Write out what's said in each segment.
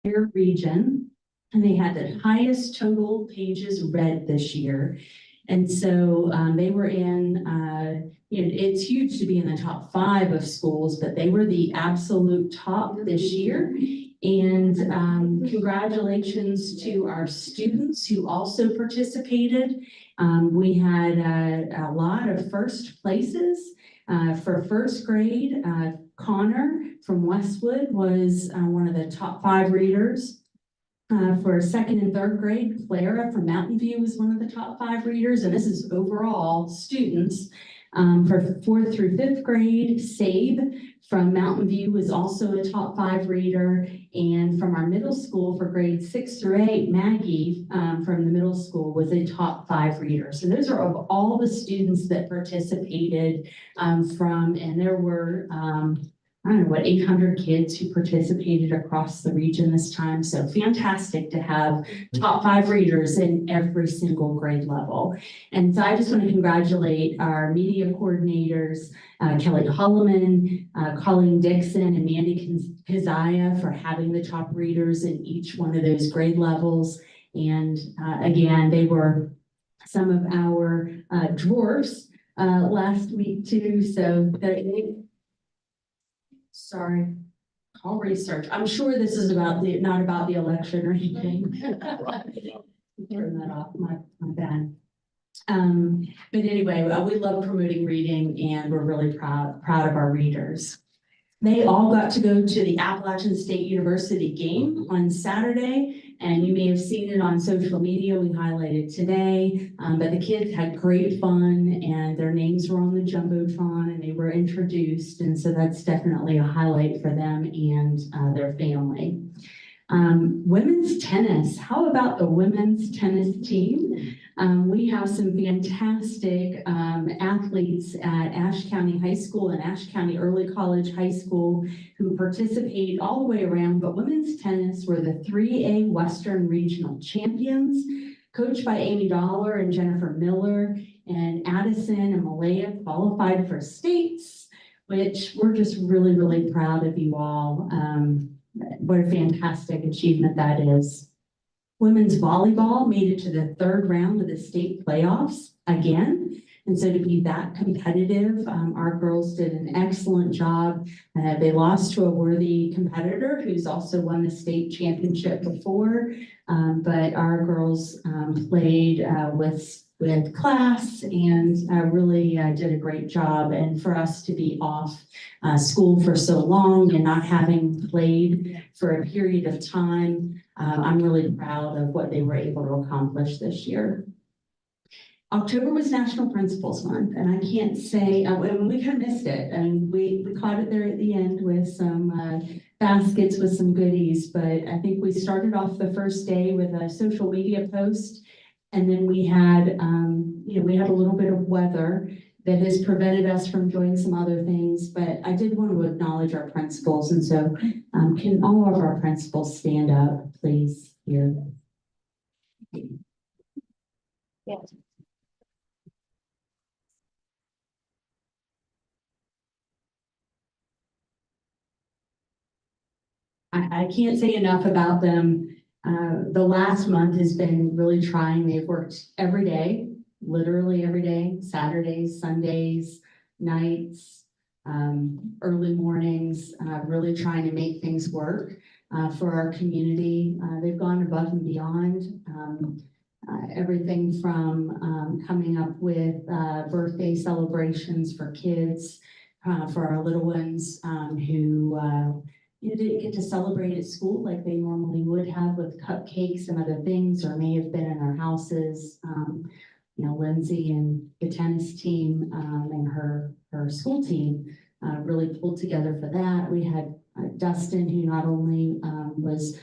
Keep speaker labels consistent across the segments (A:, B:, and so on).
A: entire region, and they had the highest total pages read this year. And so they were in, it's huge to be in the top 5 of schools, but they were the absolute top this year. And congratulations to our students who also participated. We had a lot of first places. For first grade, Connor from Westwood was one of the top 5 readers. For second and third grade, Clara from Mountain View was one of the top 5 readers, and this is overall students. For 4th through 5th grade, Sabe from Mountain View was also a top 5 reader, and from our middle school for grades 6 through 8, Maggie from the middle school was a top 5 reader. So those are of all the students that participated and there were I don't know, what, 800 kids who participated across the region this time. So fantastic to have top 5 readers in every single grade level. And so I just want to congratulate our media coordinators, Kelly Holloman, Colleen Dixon, and Mandy Keziah for having the top readers in each one of those grade levels. And again, they were some of our dwarfs last week too. So sorry, call research. I'm sure this is not about the election or anything. Turn that off, my bad. But anyway, we love promoting reading, and we're really proud of our readers. They all got to go to the Appalachian State University game on Saturday, and you may have seen it on social media. We highlighted today, but the kids had great fun, and their names were on the Jumbotron, and they were introduced, and so that's definitely a highlight for them and their family. Women's tennis. How about the women's tennis team? We have some fantastic athletes at Ashe County High School and Ashe County Early College High School who participate all the way around, but women's tennis were the 3A Western Regional Champions, coached by Amy Dollar and Jennifer Miller, and Addison and Malaya qualified for states, which we're just really, really proud of you all. What a fantastic achievement that is. Women's volleyball made it to the 3rd round of the state playoffs again. And so to be that competitive, our girls did an excellent job. They lost to a worthy competitor who's also won the state championship before, but our girls played with class and really did a great job. And for us to be off school for so long and not having played for a period of time, I'm really proud of what they were able to accomplish this year. October was National Principals Month, and I can't say, and we kind of missed it, and we caught it there at the end with some baskets with some goodies, but I think we started off the first day with a social media post, and then we had, we had a little bit of weather that has prevented us from doing some other things, but I did want to acknowledge our principals, and so can all of our principals stand up, please, here? Yes. I can't say enough about them. The last month has been really trying. They've worked every day, literally every day, Saturdays, Sundays, nights, early mornings, really trying to make things work for our community. They've gone above and beyond. Everything from coming up with birthday celebrations for kids, for our little ones who didn't get to celebrate at school like they normally would have with cupcakes and other things, or may have been in our houses. Lindsay and the tennis team and her school team really pulled together for that. We had Dustin, who not only was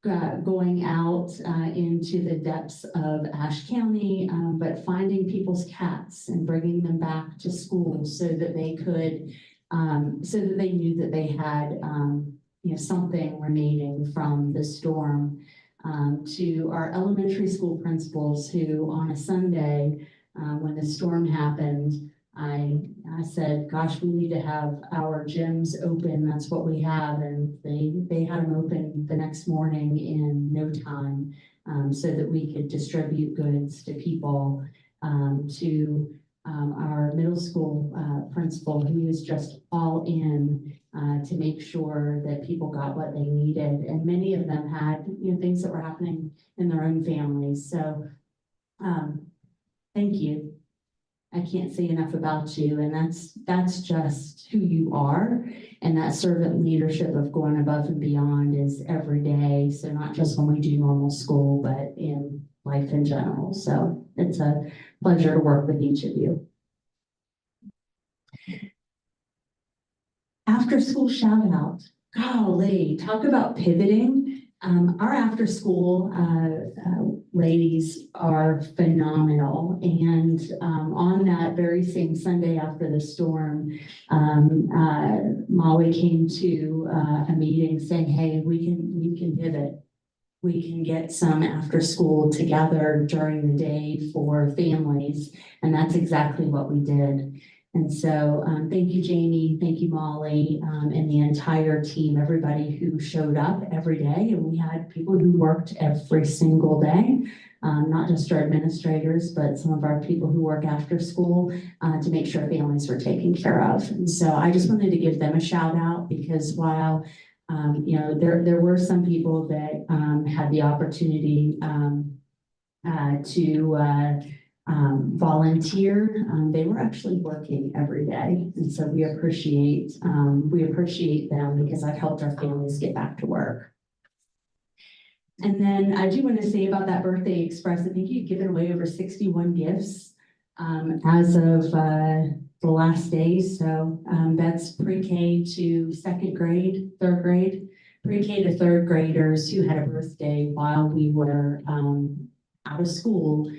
A: going out into the depths of Ashe County, but finding people's cats and bringing them back to school so that they could, so that they knew that they had, something remaining from the storm. To our elementary school principals who on a Sunday, when the storm happened, I said, gosh, we need to have our gyms open. That's what we have. And they had them open the next morning in no time, so that we could distribute goods to people, to our middle school principal, who was just all in to make sure that people got what they needed. And many of them had, things that were happening in their own families. So thank you. I can't say enough about you, and that's just who you are. And that servant leadership of going above and beyond is every day. So not just when we do normal school, but in life in general. So it's a pleasure to work with each of you. After school shout out. Golly, talk about pivoting. Our after school ladies are phenomenal. And on that very same Sunday after the storm, Molly came to a meeting saying, hey, we can pivot. We can get some after school together during the day for families. And that's exactly what we did. And so thank you, Jamie, thank you, Molly, and the entire team, everybody who showed up every day. And we had people who worked every single day, not just our administrators, but some of our people who work after school to make sure families were taken care of. And so I just wanted to give them a shout out, because while there were some people that had the opportunity to volunteer, they were actually working every day. And so we appreciate them, because I've helped our families get back to work. And then I do want to say about that birthday express, I think you've given away over 61 gifts as of the last day. So that's pre-K to second grade, third grade, pre-K to third graders who had a birthday while we were out of school.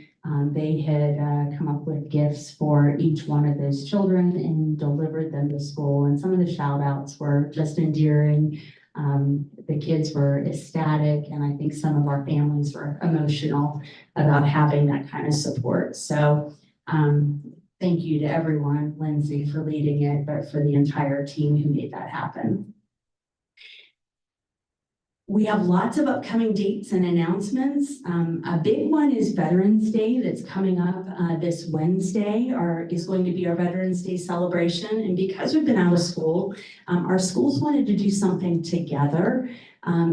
A: They had come up with gifts for each one of those children and delivered them to school. And some of the shout outs were just endearing. The kids were ecstatic, and I think some of our families were emotional about having that kind of support. So thank you to everyone, Lindsay for leading it, but for the entire team who made that happen. We have lots of upcoming dates and announcements. A big one is Veterans Day that's coming up this Wednesday, is going to be our Veterans Day celebration. And because we've been out of school, our schools wanted to do something together.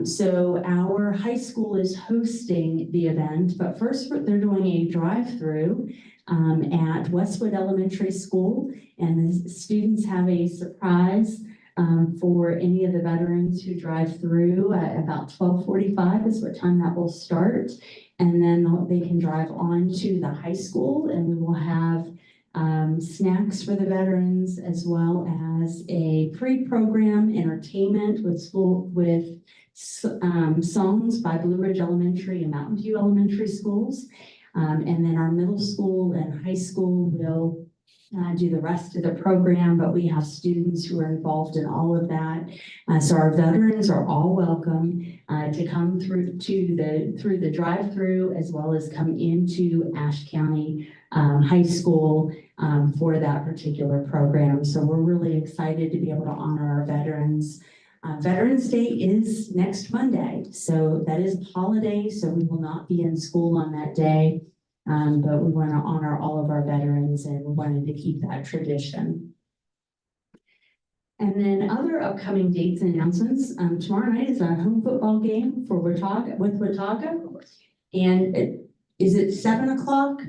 A: So our high school is hosting the event, but first they're doing a drive-through at Westwood Elementary School, and the students have a surprise for any of the veterans who drive through at about 12:45 is what time that will start. And then they can drive on to the high school, and we will have snacks for the veterans, as well as a pre-program entertainment with songs by Blue Ridge Elementary and Mountain View Elementary schools. And then our middle school and high school will do the rest of the program, but we have students who are involved in all of that. So our veterans are all welcome to come through the drive-through, as well as come into Ashe County High School for that particular program. So we're really excited to be able to honor our veterans. Veterans Day is next Monday, so that is a holiday, so we will not be in school on that day. But we want to honor all of our veterans, and we wanted to keep that tradition. And then other upcoming dates and announcements. Tomorrow night is a home football game for Watauga, and is it 7 o'clock?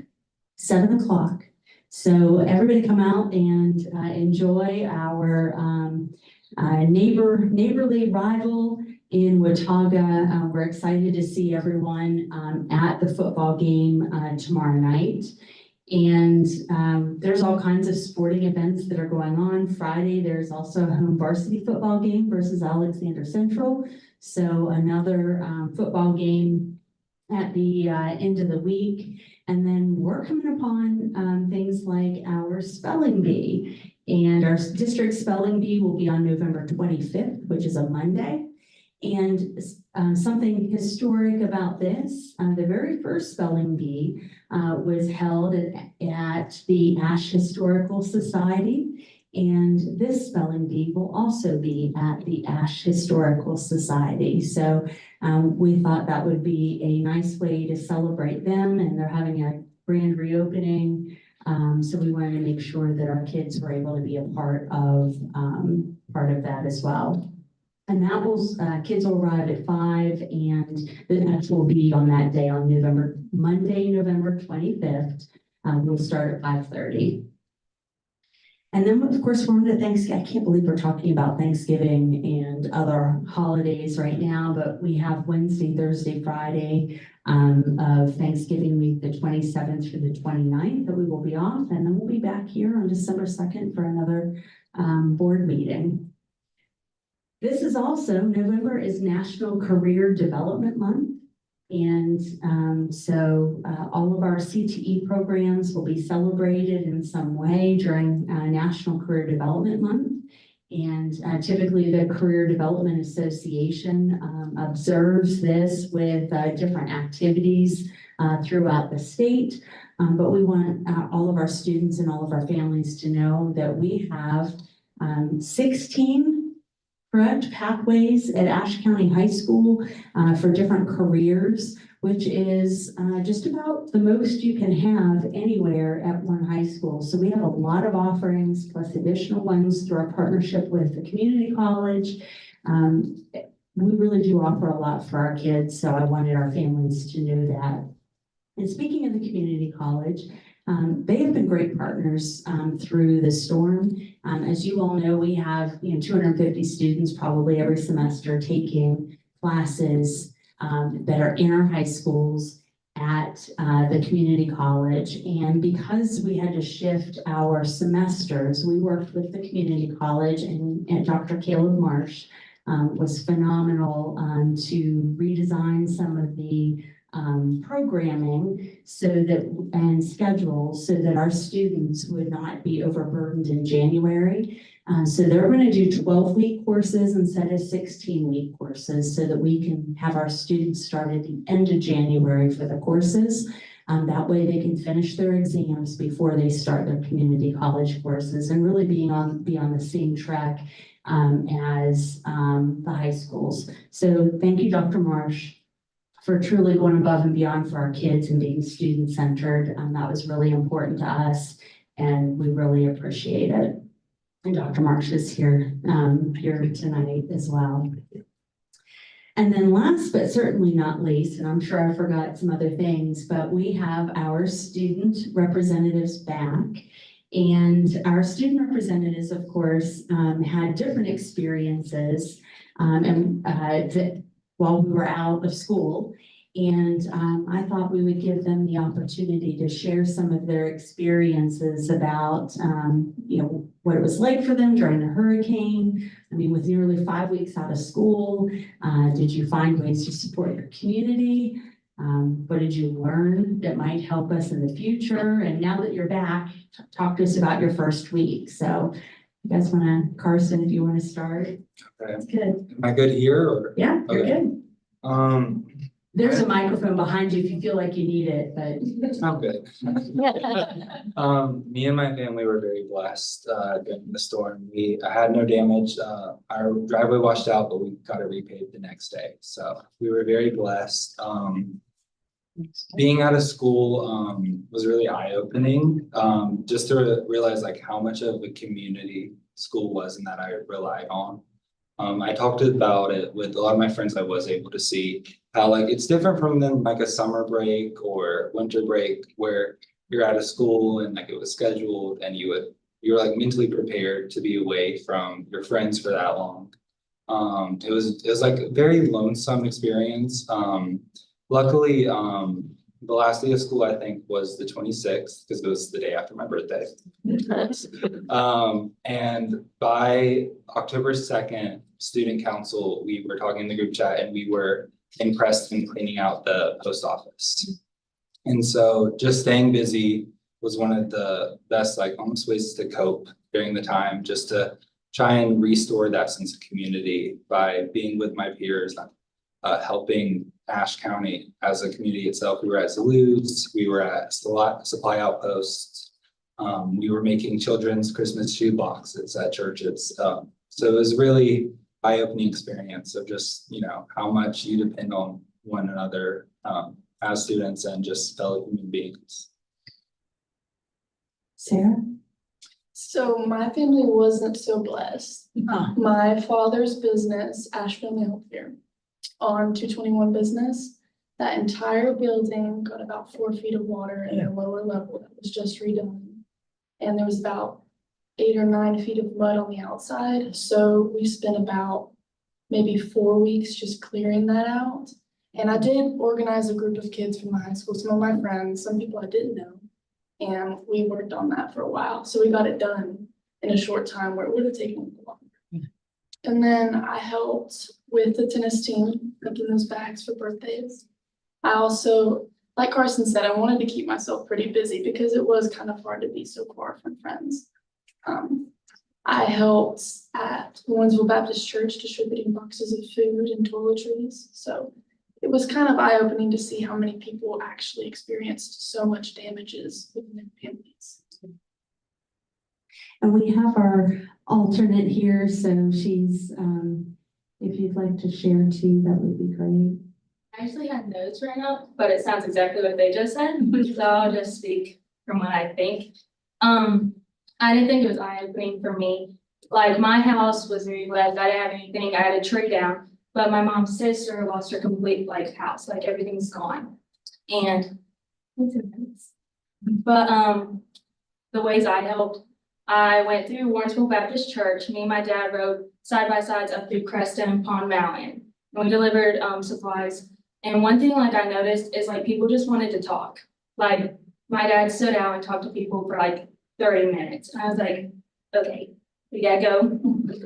A: 7 o'clock. So everybody come out and enjoy our neighborly rival in Watauga. We're excited to see everyone at the football game tomorrow night. And there's all kinds of sporting events that are going on. Friday, there's also a home varsity football game versus Alexander Central. So another football game at the end of the week. And then we're coming upon things like our spelling bee. And our district spelling bee will be on November 25th, which is a Monday. And something historic about this, the very first spelling bee was held at the Ash Historical Society. And this spelling bee will also be at the Ash Historical Society. So we thought that would be a nice way to celebrate them, and they're having a grand reopening. So we wanted to make sure that our kids were able to be a part of that as well. And that will, kids will arrive at 5, and the match will be on that day on Monday, November 25th. We'll start at 5:30. And then, of course, we're into Thanksgiving. I can't believe we're talking about Thanksgiving and other holidays right now, but we have Wednesday, Thursday, Friday of Thanksgiving week, the 27th through the 29th, that we will be off. And then we'll be back here on December 2nd for another board meeting. This is also, November is National Career Development Month. And so all of our CTE programs will be celebrated in some way during National Career Development Month. And typically the Career Development Association observes this with different activities throughout the state. But we want all of our students and all of our families to know that we have 16 correct pathways at Ashe County High School for different careers, which is just about the most you can have anywhere at one high school. So we have a lot of offerings plus additional ones through our partnership with the community college. We really do offer a lot for our kids, so I wanted our families to know that. And speaking of the community college, they have been great partners through the storm. As you all know, we have 250 students probably every semester taking classes that are in our high schools at the community college. And because we had to shift our semesters, we worked with the community college, and Dr. Caleb Marsh was phenomenal to redesign some of the programming and schedules so that our students would not be overburdened in January. So they're going to do 12-week courses instead of 16-week courses so that we can have our students start at the end of January for the courses. That way they can finish their exams before they start their community college courses and really be on the same track as the high schools. So thank you, Dr. Marsh, for truly going above and beyond for our kids and being student-centered. That was really important to us, and we really appreciate it. And Dr. Marsh is here tonight as well. And then last but certainly not least, and I'm sure I forgot some other things, but we have our student representatives back. And our student representatives, of course, had different experiences while we were out of school. And I thought we would give them the opportunity to share some of their experiences about, what it was like for them during the hurricane. I mean, with nearly 5 weeks out of school, did you find ways to support your community? What did you learn that might help us in the future? And now that you're back, talk to us about your first week. So you guys want to, Carson, if you want to start? Okay. That's good.
B: Am I good here? Or?
A: Yeah, you're good. There's a microphone behind you if you feel like you need it, but.
B: I'm good. Me and my family were very blessed during the storm. I had no damage. Our driveway washed out, but we got it repaved the next day. So we were very blessed. Being out of school was really eye-opening, just to realize like how much of a community school was and that I relied on. I talked about it with a lot of my friends. I was able to see how like it's different from than like a summer break or winter break where you're out of school and like it was scheduled and you're like mentally prepared to be away from your friends for that long. It was like a very lonesome experience. Luckily, the last day of school, I think, was the 26th because it was the day after my birthday. And by October 2nd, student council, we were talking in the group chat and we were impressed in cleaning out the post office. And so just staying busy was one of the best, like almost ways to cope during the time, just to try and restore that sense of community by being with my peers, helping Ashe County as a community itself. We were at Salutes, we were at supply outposts. We were making children's Christmas shoe boxes at churches. So it was really eye-opening experience of just, how much you depend on one another as students and just fellow human beings.
A: Sarah?
C: So my family wasn't so blessed. My father's business, Ash Family Healthcare, on 221 business, that entire building got about 4 feet of water in a lower level that was just redone. And there was about 8 or 9 feet of mud on the outside. So we spent about maybe 4 weeks just clearing that out. And I did organize a group of kids from the high school, some of my friends, some people I didn't know. And we worked on that for a while. So we got it done in a short time where it would have taken a lot longer. And then I helped with the tennis team, making those bags for birthdays. I also, like Carson said, I wanted to keep myself pretty busy because it was kind of hard to be so far from friends. I helped at Lawrenceville Baptist Church distributing boxes of food and toiletries. So it was kind of eye-opening to see how many people actually experienced so much damages within their families.
A: And we have our alternate here, so she's, if you'd like to share too, that would be great.
D: I actually had notes right now, but it sounds exactly what they just said, so I'll just speak from what I think. I didn't think it was eye-opening for me. Like, my house was very blessed. I didn't have anything. I had a tree down, but my mom's sister lost her complete house. Like, everything's gone. And the ways I helped, I went through Lawrenceville Baptist Church. Me and my dad rode side by sides up through Creston and Pond Mountain. And we delivered supplies. And one thing I noticed is people just wanted to talk. Like, my dad stood out and talked to people for 30 minutes. And I was like, okay, we gotta go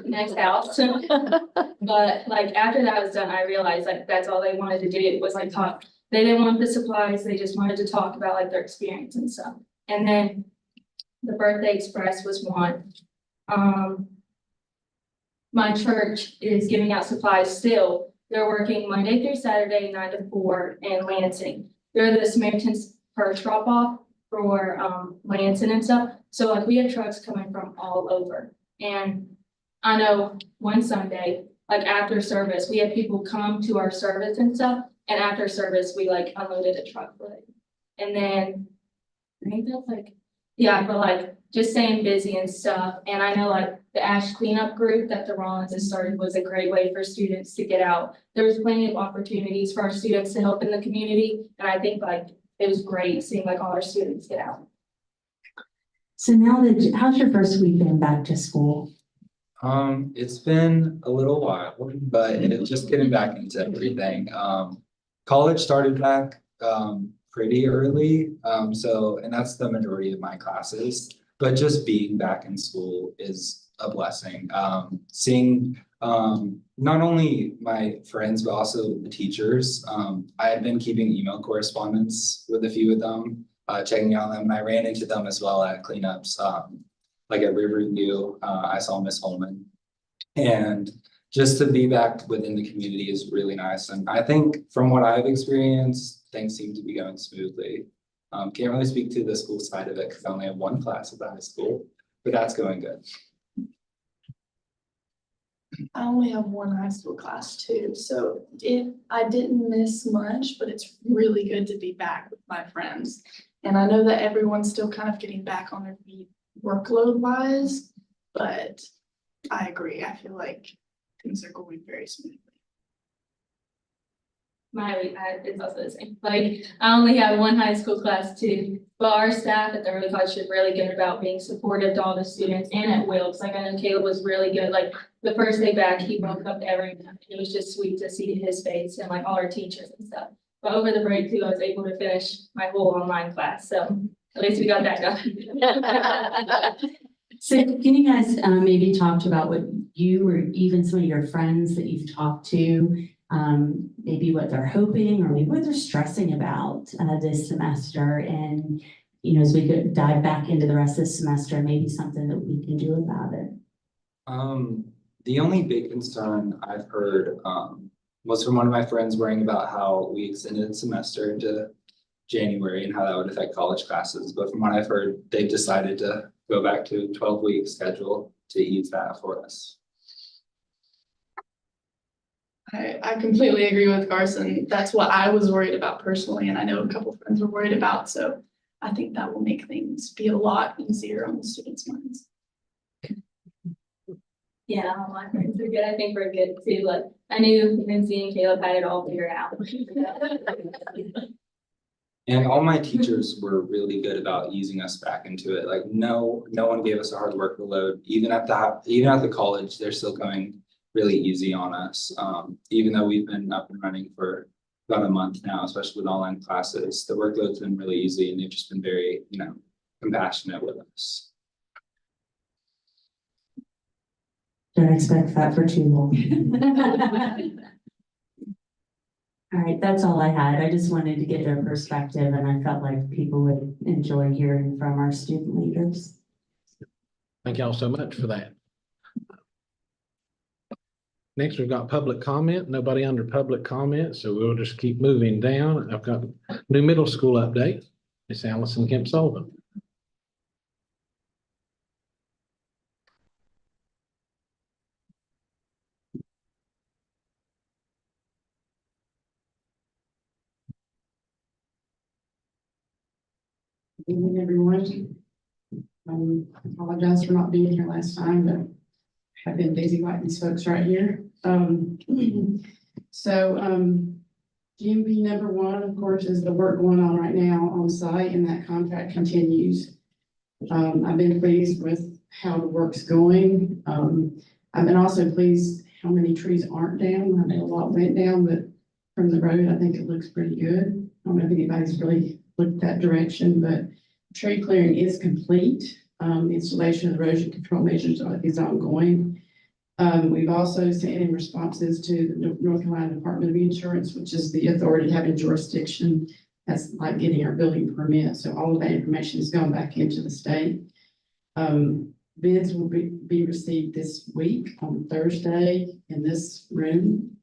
D: next house. But after that was done, I realized that's all they wanted to do was talk. They didn't want the supplies. They just wanted to talk about their experience and stuff. And then the Birthday Express was one. My church is giving out supplies still. They're working Monday through Saturday, 9 to 4 in Lansing. They're the Samaritan's Purse drop off for Lansing and stuff. So we have trucks coming from all over. And I know one Sunday, after service, we had people come to our service and stuff. And after service, we unloaded a truck for it. And then I think that's yeah, but just staying busy and stuff. And I know the Ash cleanup group that the Rollins has started was a great way for students to get out. There was plenty of opportunities for our students to help in the community. And I think it was great seeing all our students get out.
A: So now how's your first weekend back to school?
B: It's been a little while, but it's just getting back into everything. College started back pretty early, and that's the majority of my classes. But just being back in school is a blessing. Seeing not only my friends but also the teachers. I had been keeping email correspondence with a few of them, checking on them. And I ran into them as well at cleanups, at Riverview. I saw Miss Holman, and just to be back within the community is really nice. And I think from what I've experienced, things seem to be going smoothly. Can't really speak to the school side of it because I only have one class at the high school, but that's going good.
C: I only have one high school class too, so I didn't miss much, but it's really good to be back with my friends. And I know that everyone's still kind of getting back on their feet workload wise, but I agree. I feel like things are going very smoothly.
D: It's also the same. I only have one high school class too, but our staff at the early college is really good about being supportive to all the students and at Wilkes. I know Caleb was really good. The first day back, he woke up to everyone. It was just sweet to see his face and all our teachers and stuff. But over the break too, I was able to finish my whole online class. So at least we got that done.
A: So can you guys maybe talk about what you or even some of your friends that you've talked to, maybe what they're hoping or maybe what they're stressing about this semester, and as we dive back into the rest of the semester, maybe something that we can do about it.
B: The only big concern I've heard, was from one of my friends worrying about how we extended the semester into January and how that would affect college classes. But from what I've heard, they've decided to go back to 12-week schedule to ease that for us.
C: I completely agree with Carson. That's what I was worried about personally, and I know a couple friends were worried about, so I think that will make things be a lot easier on the students' minds.
D: Yeah, all my friends are good. I think we're good too. Like, I knew Nancy and Caleb had it all figured out.
B: And all my teachers were really good about easing us back into it. Like, no one gave us a hard workload. Even at the college, they're still going really easy on us. Even though we've been up and running for about a month now, especially with online classes, the workload's been really easy and they've just been very, compassionate with us.
A: Don't expect that for too long. All right, that's all I had. I just wanted to get their perspective and I felt like people would enjoy hearing from our student leaders.
E: Thank y'all so much for that. Next, we've got public comment. Nobody under public comment, so we'll just keep moving down. I've got new middle school update. Miss Allison Kemp Sullivan.
F: Good evening, everyone. I apologize for not being here last time, but I've been busy like these folks right here. GMP number one, of course, is the work going on right now on site, and that contract continues. I've been pleased with how the work's going. I've been also pleased how many trees aren't down. I know a lot went down, but from the road, I think it looks pretty good. I don't know if anybody's really looked that direction, but tree clearing is complete. The installation of erosion control measures is ongoing. We've also sent in responses to the North Carolina Department of Insurance, which is the authority having jurisdiction. That's like getting our building permit. So all of that information has gone back into the state. Bids will be received this week on Thursday in this room.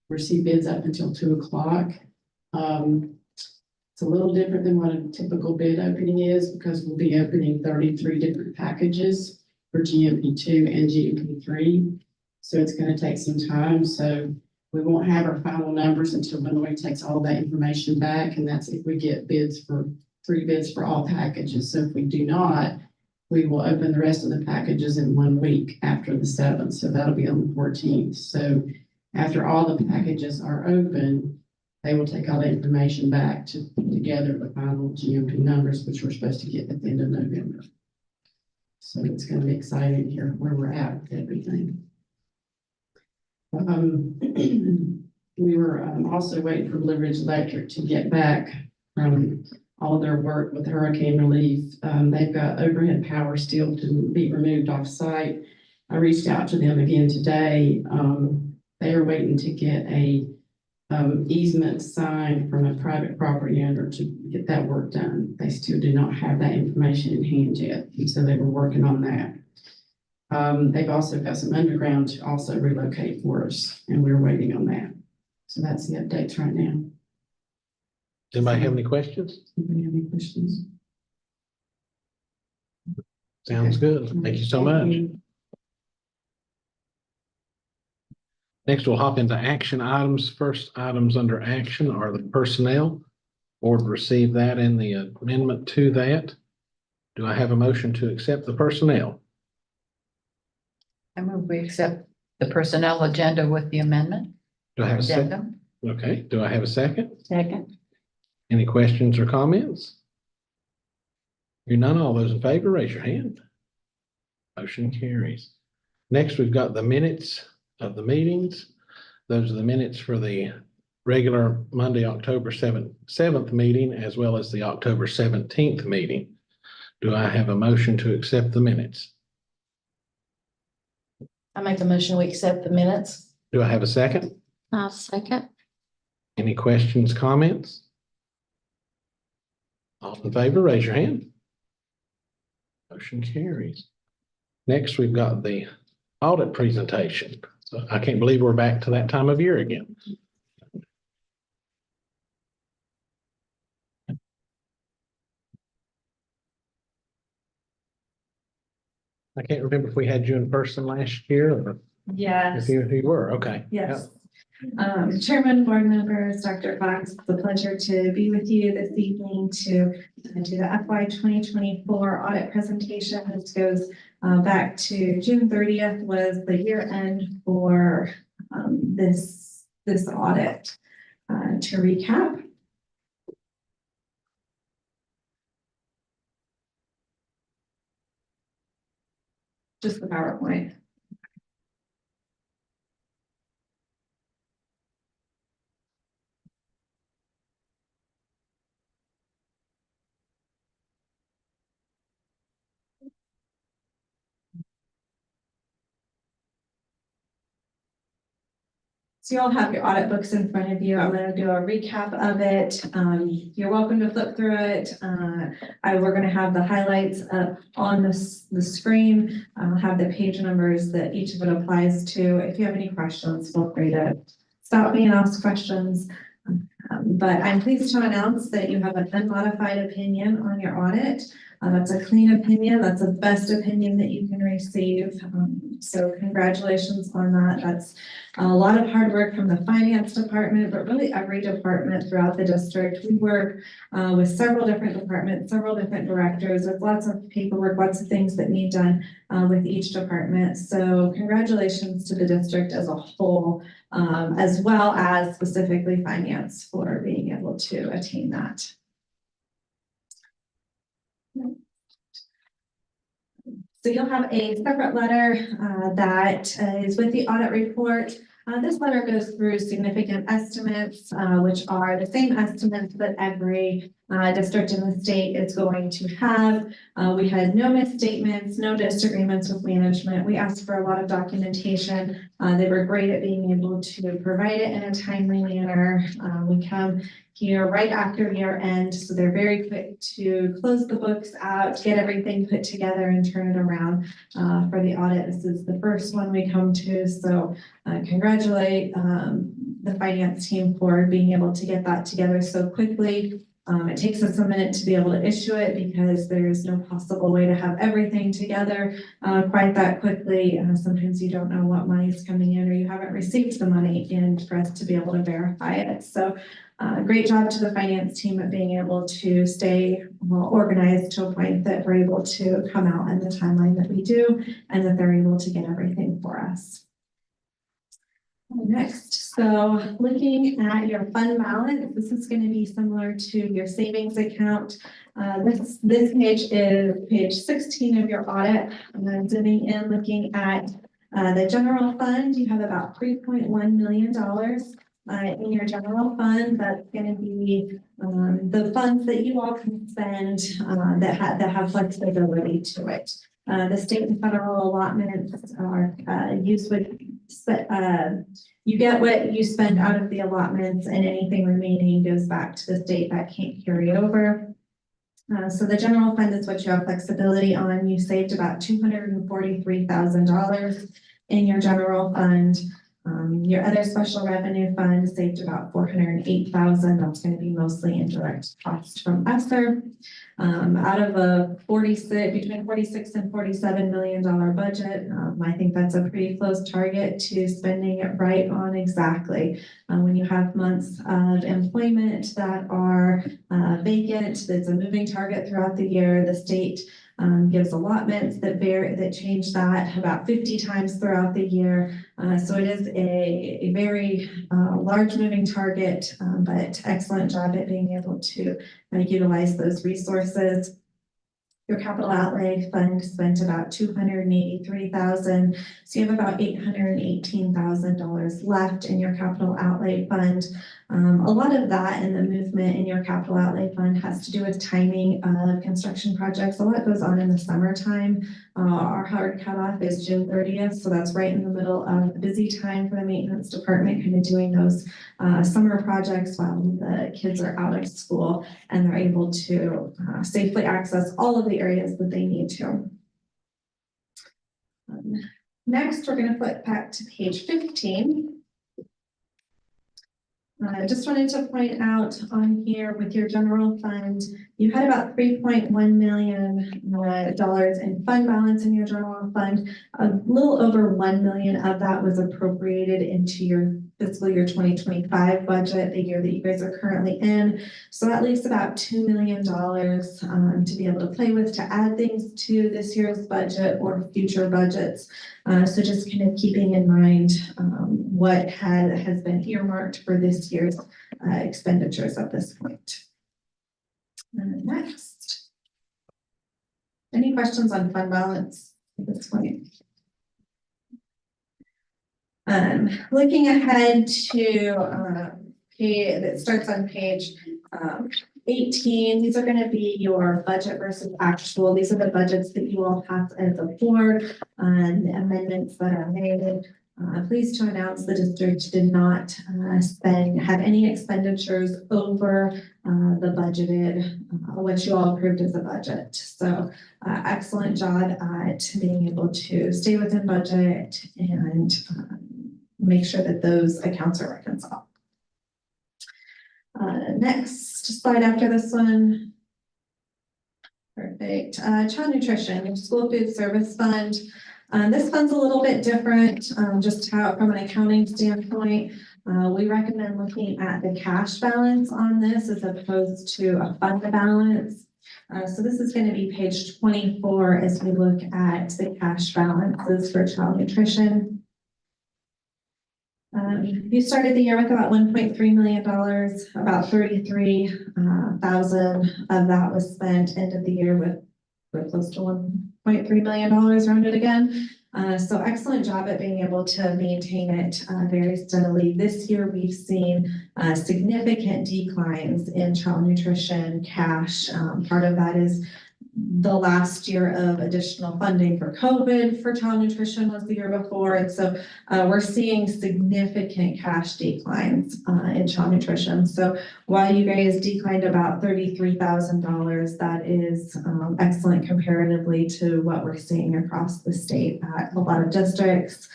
F: Receive bids up until 2 o'clock. It's a little different than what a typical bid opening is because we'll be opening 33 different packages for GMP2 and GMP3. So it's going to take some time. So we won't have our final numbers until Illinois takes all that information back. And that's if we get three bids for all packages. So if we do not, we will open the rest of the packages in 1 week after the 7th. So that'll be on the 14th. So after all the packages are open, they will take all the information back to put together the final GMP numbers, which we're supposed to get at the end of November. So it's going to be exciting to hear where we're at with everything. We were also waiting for Blue Ridge Electric to get back from all of their work with hurricane relief. They've got overhead power still to be removed off site. I reached out to them again today. They are waiting to get a easement signed from a private property owner to get that work done. They still do not have that information in hand yet, and so they were working on that. They've also got some underground to also relocate for us, and we're waiting on that. So that's the updates right now.
E: Does anybody have any questions?
F: Anybody have any questions?
E: Sounds good. Thank you so much. Next, we'll hop into action items. First items under action are the personnel. Board received that and the amendment to that. Do I have a motion to accept the personnel?
G: I move we accept the personnel agenda with the amendment.
E: Do I have a second?
G: Addendum.
E: Okay, do I have a second?
G: Second.
E: Any questions or comments? Hearing none, all those in favor, raise your hand. Motion carries. Next, we've got the minutes of the meetings. Those are the minutes for the regular Monday, October 7th meeting, as well as the October 17th meeting. Do I have a motion to accept the minutes?
H: I make a motion, we accept the minutes.
E: Do I have a second?
H: I'll second.
E: Any questions, comments? All in favor, raise your hand. Motion carries. Next, we've got the audit presentation. So I can't believe we're back to that time of year again. I can't remember if we had you in person last year or
I: Yes,
E: if you were, okay.
I: yes. Chairman, board members, Dr. Fox, it's a pleasure to be with you this evening to do the FY 2024 audit presentation. This goes back to June 30th was the year end for this audit. To recap, just the PowerPoint. So you all have your audit books in front of you. I'm going to do a recap of it. You're welcome to flip through it. We're going to have the highlights up on the screen. I'll have the page numbers that each of it applies to. If you have any questions, feel free to stop me and ask questions. But I'm pleased to announce that you have an unmodified opinion on your audit. That's a clean opinion. That's the best opinion that you can receive. So congratulations on that. That's a lot of hard work from the finance department, but really every department throughout the district. We work with several different departments, several different directors, with lots of paperwork, lots of things that need done with each department. So congratulations to the district as a whole, as well as specifically finance for being able to attain that. So you'll have a separate letter that is with the audit report. This letter goes through significant estimates, which are the same estimates that every district in the state is going to have. We had no misstatements, no disagreements with management. We asked for a lot of documentation. They were great at being able to provide it in a timely manner. We come here right after year end, so they're very quick to close the books out, get everything put together and turn it around for the audit. This is the first one we come to, so congratulate the finance team for being able to get that together so quickly. It takes us a minute to be able to issue it because there's no possible way to have everything together quite that quickly. Sometimes you don't know what money is coming in or you haven't received the money in for us to be able to verify it. So great job to the finance team at being able to stay organized to a point that we're able to come out in the timeline that we do and that they're able to get everything for us. Next, so looking at your fund balance, this is going to be similar to your savings account. This page is page 16 of your audit. And then zooming in, looking at the general fund, you have about $3.1 million in your general fund. That's going to be the funds that you all can spend that have flexibility to it. The state and federal allotments are used with, you get what you spend out of the allotments and anything remaining goes back to the state that can't carry over. So the general fund is what you have flexibility on. You saved about $243,000 in your general fund. Your other special revenue fund saved about $408,000. That's going to be mostly indirect costs from ESSER. Out of a between $46 and $47 million budget, I think that's a pretty close target to spending it right on exactly. When you have months of employment that are vacant, there's a moving target throughout the year. The state gives allotments that change that about 50 times throughout the year. So it is a very large moving target, but excellent job at being able to utilize those resources. Your capital outlay fund spent about $283,000. So you have about $818,000 left in your capital outlay fund. A lot of that and the movement in your capital outlay fund has to do with timing of construction projects. A lot goes on in the summertime. Our hard cutoff is June 30th. So that's right in the middle of the busy time for the maintenance department, kind of doing those summer projects while the kids are out of school and they're able to safely access all of the areas that they need to. Next, we're gonna flip back to page 15. I just wanted to point out on here with your general fund, you had about $3.1 million dollars in fund balance in your general fund. A little over 1 million of that was appropriated into your fiscal year 2025 budget, the year that you guys are currently in. So that leaves about $2 million to be able to play with, to add things to this year's budget or future budgets. So just kind of keeping in mind what has been earmarked for this year's expenditures at this point. Next. Any questions on fund balance at this point? Looking ahead to that starts on page 18, these are going to be your budget versus actual. These are the budgets that you all have as a board and amendments that are made. Pleased to announce the district did not have any expenditures over the budgeted, what you all approved as a budget. So excellent job at being able to stay within budget and make sure that those accounts are reconciled. Next slide after this one. Perfect. Child nutrition, school food service fund. This fund's a little bit different, just how from an accounting standpoint. We recommend looking at the cash balance on this as opposed to a fund balance. So this is going to be page 24 as we look at the cash balances for child nutrition. You started the year with about $1.3 million, about 33,000 of that was spent. End of the year with close to $1.3 million rounded again. So excellent job at being able to maintain it very steadily. This year we've seen significant declines in child nutrition cash. Part of that is the last year of additional funding for COVID for child nutrition was the year before. And so we're seeing significant cash declines in child nutrition. So while you guys declined about $33,000, that is excellent comparatively to what we're seeing across the state at a lot of districts.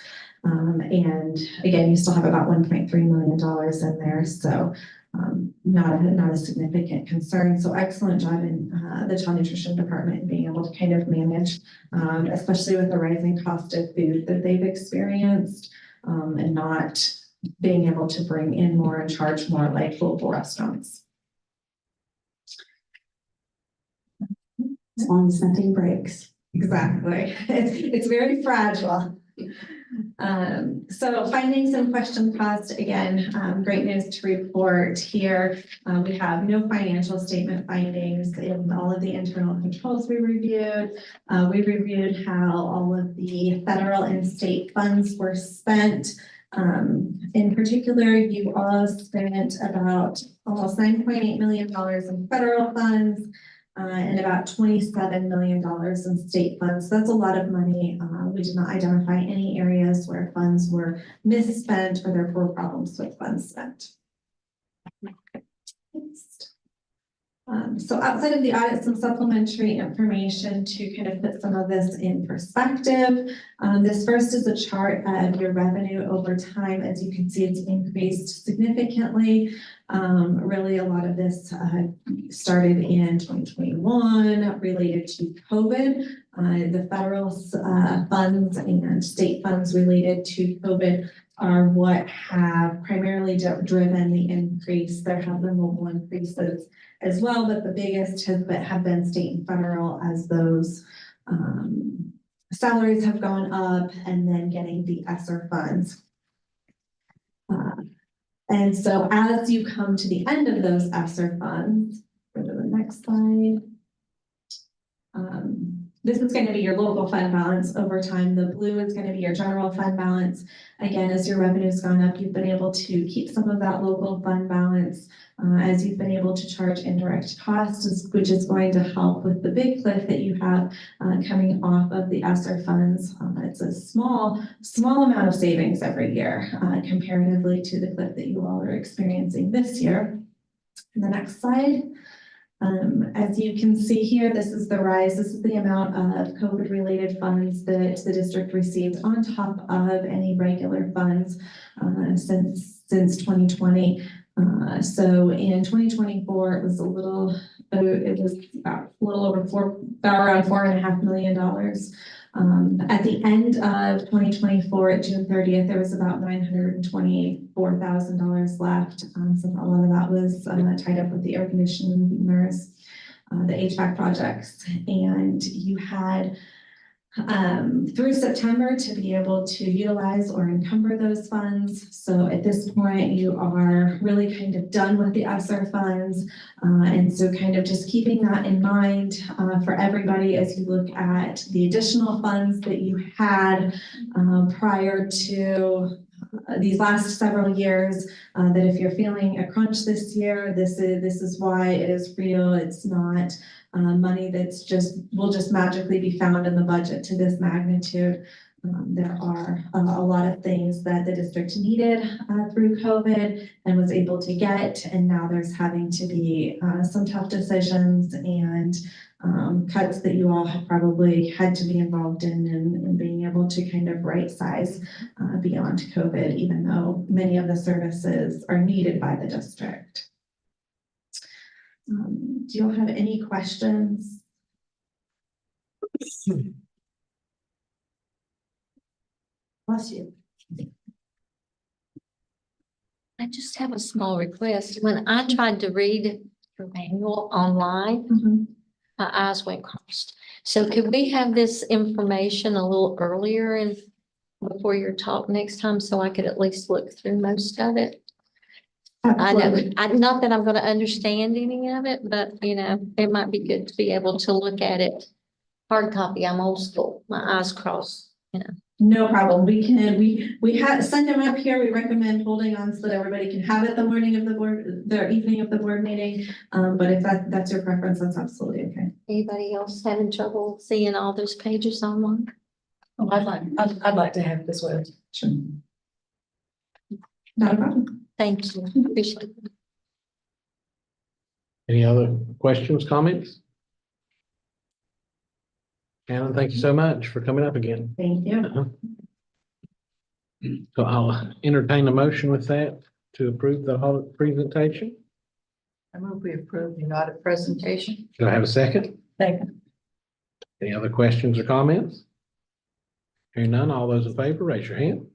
I: And again, you still have about $1.3 million in there. So not a significant concern. So excellent job in the child nutrition department being able to kind of manage, especially with the rising cost of food that they've experienced, and not being able to bring in more and charge more like local restaurants.
A: As long as nothing breaks.
I: Exactly. It's very fragile. So findings and question cost, again, great news to report here. We have no financial statement findings in all of the internal controls we reviewed. We reviewed how all of the federal and state funds were spent. In particular, you all spent about almost $9.8 million in federal funds, and about $27 million in state funds. So that's a lot of money. We did not identify any areas where funds were misspent or there were problems with funds spent. Next. So outside of the audit, some supplementary information to kind of put some of this in perspective. This first is a chart of your revenue over time. As you can see, it's increased significantly. Really a lot of this started in 2021 related to COVID. The federal funds and state funds related to COVID are what have primarily driven the increase. There have been local increases as well, but the biggest have been state and federal as those salaries have gone up and then getting the ESSER funds. And so as you come to the end of those ESSER funds, go to the next slide. This is going to be your local fund balance over time. The blue is going to be your general fund balance. Again, as your revenue's gone up, you've been able to keep some of that local fund balance as you've been able to charge indirect costs, which is going to help with the big cliff that you have coming off of the ESSER funds. It's a small amount of savings every year comparatively to the cliff that you all are experiencing this year. The next slide. As you can see here, this is the rise, this is the amount of COVID-related funds that the district received on top of any regular funds since 2020. So in 2024, it was about a little over around $4.5 million. At the end of 2024, at June 30th, there was about $924,000 left. So a lot of that was tied up with the air conditioners, the HVAC projects, and you had through September to be able to utilize or encumber those funds. So at this point, you are really kind of done with the ESSER funds. And so kind of just keeping that in mind for everybody as you look at the additional funds that you had prior to these last several years, that if you're feeling a crunch this year, this is why it is real. It's not money will just magically be found in the budget to this magnitude. There are a lot of things that the district needed through COVID and was able to get, and now there's having to be some tough decisions and cuts that you all have probably had to be involved in being able to kind of right size beyond COVID, even though many of the services are needed by the district. Do you all have any questions? Bless you.
H: I just have a small request. When I tried to read your manual online, my eyes went crossed. So could we have this information a little earlier and before your talk next time, so I could at least look through most of it? I know, not that I'm going to understand any of it, but you know, it might be good to be able to look at it. Hard copy, I'm old school, my eyes crossed, you know.
I: No problem. We send them up here. We recommend holding on so that everybody can have it the morning of the evening of the board meeting. But if that's your preference, that's absolutely okay.
H: Anybody else having trouble seeing all those pages online?
J: Oh, I'd like to have this one.
I: Sure. Not a problem.
H: Thank you, appreciate it.
E: Any other questions, comments? Shannon, thank you so much for coming up again.
I: Thank you.
E: So I'll entertain a motion with that to approve the audit presentation.
G: I move we approve the audit presentation.
E: Do I have a second?
J: Second.
E: Any other questions or comments? Hearing none, all those in favor, raise your hand.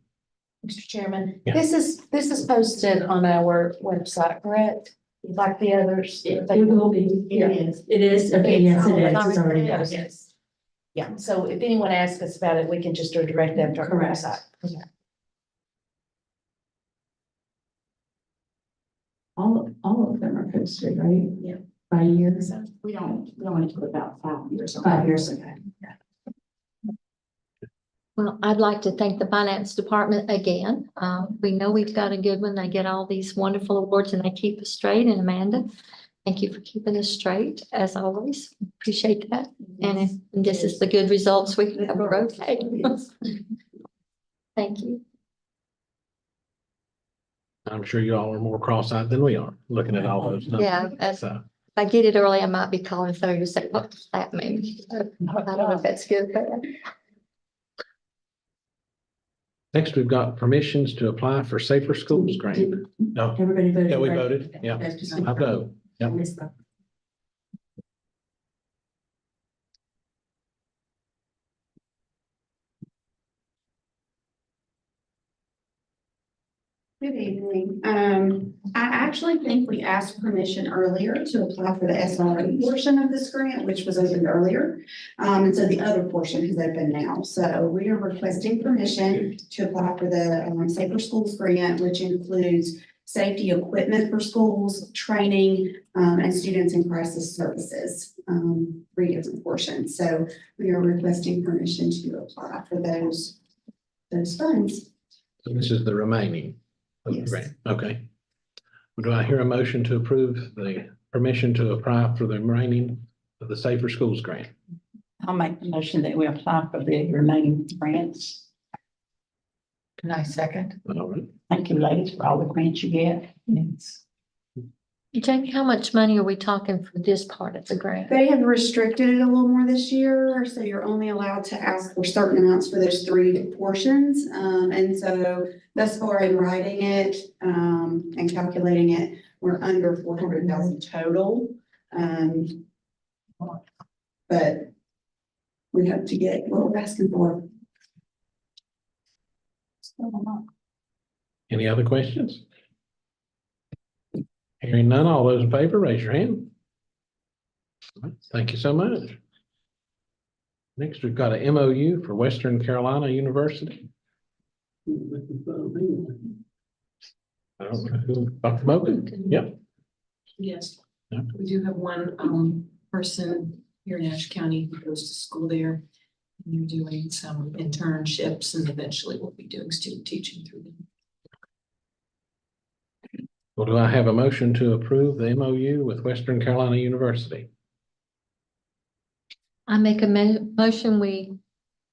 J: Mr. Chairman,
E: Yeah.
J: this is posted on our website, correct? Like the others?
A: It will be.
J: Yeah.
A: It is. Okay, yes, it is. It's already
J: Yeah,
A: posted.
J: yes. Yeah, so if anyone asks us about it, we can just direct them to our
A: Correct.
J: website. Okay.
F: All of them are posted, right?
A: Yeah.
F: By years. We only do about 5 years.
A: 5 years
F: ago.
H: Well, I'd like to thank the finance department again. We know we've got a good one. They get all these wonderful awards and they keep us straight. And Amanda, thank you for keeping us straight as always. Appreciate that. And this is the good results we have a rotate. Thank you.
E: I'm sure you all are more cross-eyed than we are, looking at all those numbers.
H: Yeah, if
E: So,
H: I get it early, I might be calling through to say, what does that mean? I don't know if that's good, but.
E: next, we've got permissions to apply for Safer Schools grant. No,
A: Everybody voted.
E: yeah, we
A: right?
E: voted. Yeah,
A: That's just-
E: I vote.
A: I
E: Yep.
A: missed that.
K: Good evening. I actually think we asked permission earlier to apply for the SRE portion of this grant, which was opened earlier. And so the other portion has opened now. So we are requesting permission to apply for the Safer Schools grant, which includes safety equipment for schools, training, and students in crisis services, 3 different portions. So we are requesting permission to apply for those funds.
E: So this is the remaining of the
K: Yes.
E: grant. Okay. Well, do I hear a motion to approve the permission to apply for the remaining of the Safer Schools grant?
J: I'll make the motion that we apply for the remaining grants.
G: Can I second?
E: All right.
J: Thank you, ladies, for all the grants you get. It's
H: Jamie, how much money are we talking for this part of the grant?
K: They have restricted it a little more this year, so you're only allowed to ask for certain amounts for those three portions. And so thus far in writing it, and calculating it, we're under 400,000 total. But we hope to get what we're asking for.
E: Any other questions? Hearing none, all those in favor, raise your hand. All right, thank you so much. Next, we've got a MOU for Western Carolina University. I don't know who, Dr. Mogan? Yep.
L: Yes,
E: Yeah.
L: we do have one person here in Ashe County who goes to school there. And they're doing some internships and eventually we'll be doing student teaching through them.
E: Well, do I have a motion to approve the MOU with Western Carolina University?
H: I make a motion, we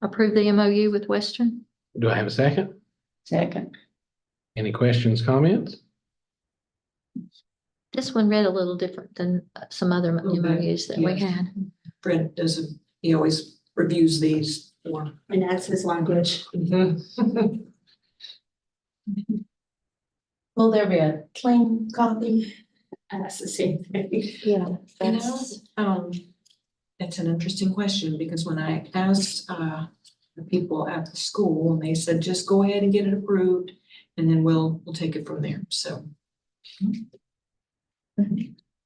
H: approve the MOU with Western.
E: Do I have a second?
G: Second.
E: Any questions, comments?
H: This one read a little different than some other MOUs that we
L: Yeah.
H: had.
L: Fred doesn't, he always reviews these for.
I: And that's his language.
J: Will there be a clean copy?
I: That's the same thing.
H: Yeah.
L: You know, it's an interesting question because when I asked the people at the school, and they said, just go ahead and get it approved, and then we'll take it from there, so.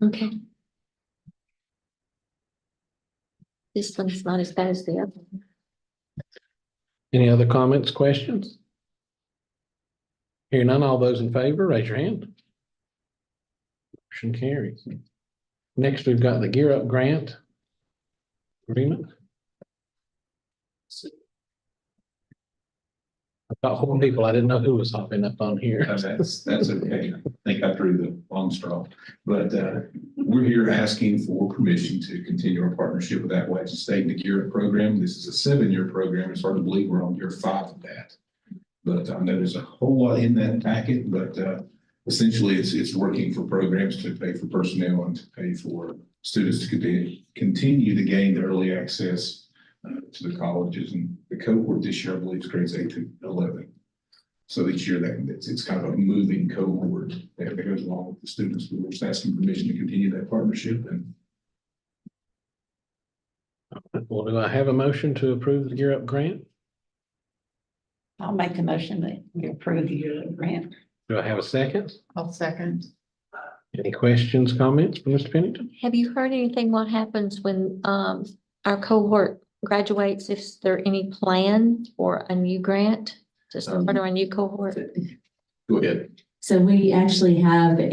H: Okay. This one's not as bad as the other one.
E: Any other comments, questions? Hearing none, all those in favor, raise your hand. Motion carries. Next, we've got the Gear Up Grant agreement. I've got 4 people. I didn't know who was hopping up on here.
M: That's okay. I think I drew the long straw. But we're here asking for permission to continue our partnership with Appalachian State and the Gear Up program. This is a 7-year program. It's hard to believe we're on year 5 of that. But I know there's a whole lot in that packet, but essentially it's working for programs to pay for personnel and to pay for students to continue to gain the early access to the colleges. And the cohort this year, I believe, is grades 8 to 11. So each year it's kind of a moving cohort that goes along with the students. But we're just asking permission to continue that partnership. And
E: Well, do I have a motion to approve the Gear Up Grant?
G: I'll make a motion that we approve the grant.
E: Do I have a second?
G: I'll second.
E: Any questions, comments from Mr. Pennington?
H: Have you heard anything what happens when our cohort graduates? Is there any plan for a new grant to start or a new cohort?
M: go ahead.
A: So we actually have a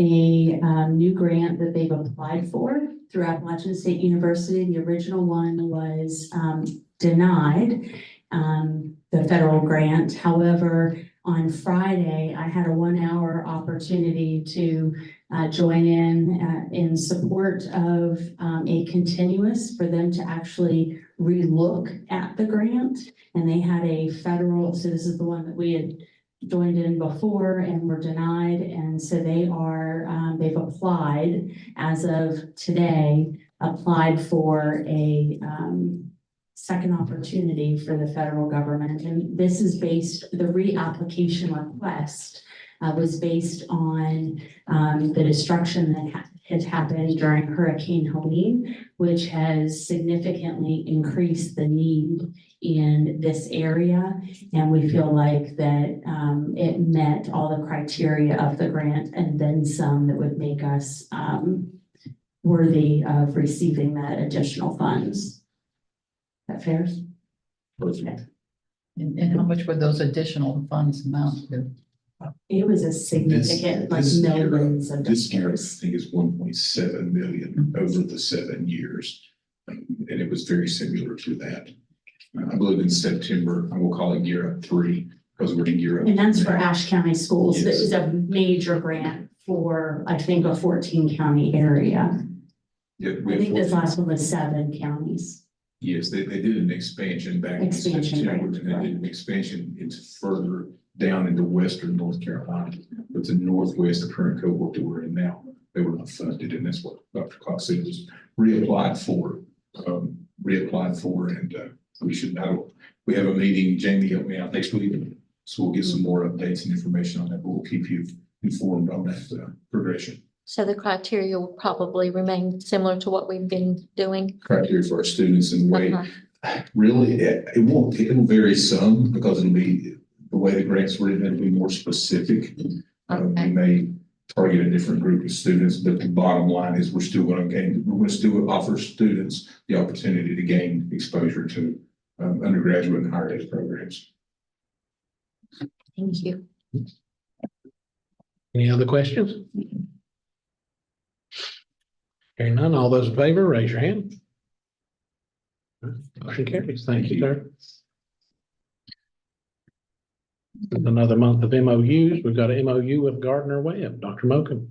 A: new grant that they've applied for through Appalachian State University. The original one was denied, the federal grant. However, on Friday, I had a 1-hour opportunity to join in support of a continuous for them to actually relook at the grant. And they had a federal, so this is the one that we had joined in before and were denied. And so they are, they've applied as of today, applied for a second opportunity for the federal government. And this is based, the reapplication request was based on the destruction that had happened during Hurricane Helene, which has significantly increased the need in this area. And we feel like that it met all the criteria of the grant and then some that would make us worthy of receiving that additional funds. That fair?
M: Perfect.
G: And how much would those additional funds amount to?
A: It was a significant, like
M: This year,
A: millions of
M: This year, I
A: dollars.
M: think is 1.7 million over the 7 years. And it was very similar to that. I believe in September, I will call it Gear Up 3 because we're in Gear Up.
A: And that's for Ashe County Schools. This
M: Yes.
A: is a major grant for, I think, a 14 county area.
M: Yeah,
A: I think this last one was 7 counties.
M: Yes, they did an expansion back in
A: Expansion,
M: September,
A: right,
M: and they
A: right.
M: did an expansion into further down into western North Carolina. But the northwest, the current cohort that we're in now, they were not funded, and that's what Dr. Cox said was reapplied for, and we should know. We have a meeting, Jamie helped me out next week, so we'll get some more updates and information on that, but we'll keep you informed on that progression.
H: So the criteria will probably remain similar to what we've been doing.
M: Criteria for our students and way,
H: Uh-huh.
M: really, it'll vary some because it'll be the way the grants written, it'll be more specific. We may target a different group of students, but the bottom line is we're going to still offer students the opportunity to gain exposure to undergraduate and higher ed programs.
H: Thank you.
E: Any other questions? Hearing none, all those in favor, raise your hand. Motion carries. Thank you, sir. This is another month of MOUs. We've got an MOU with Gardner Webb. Dr. Moken.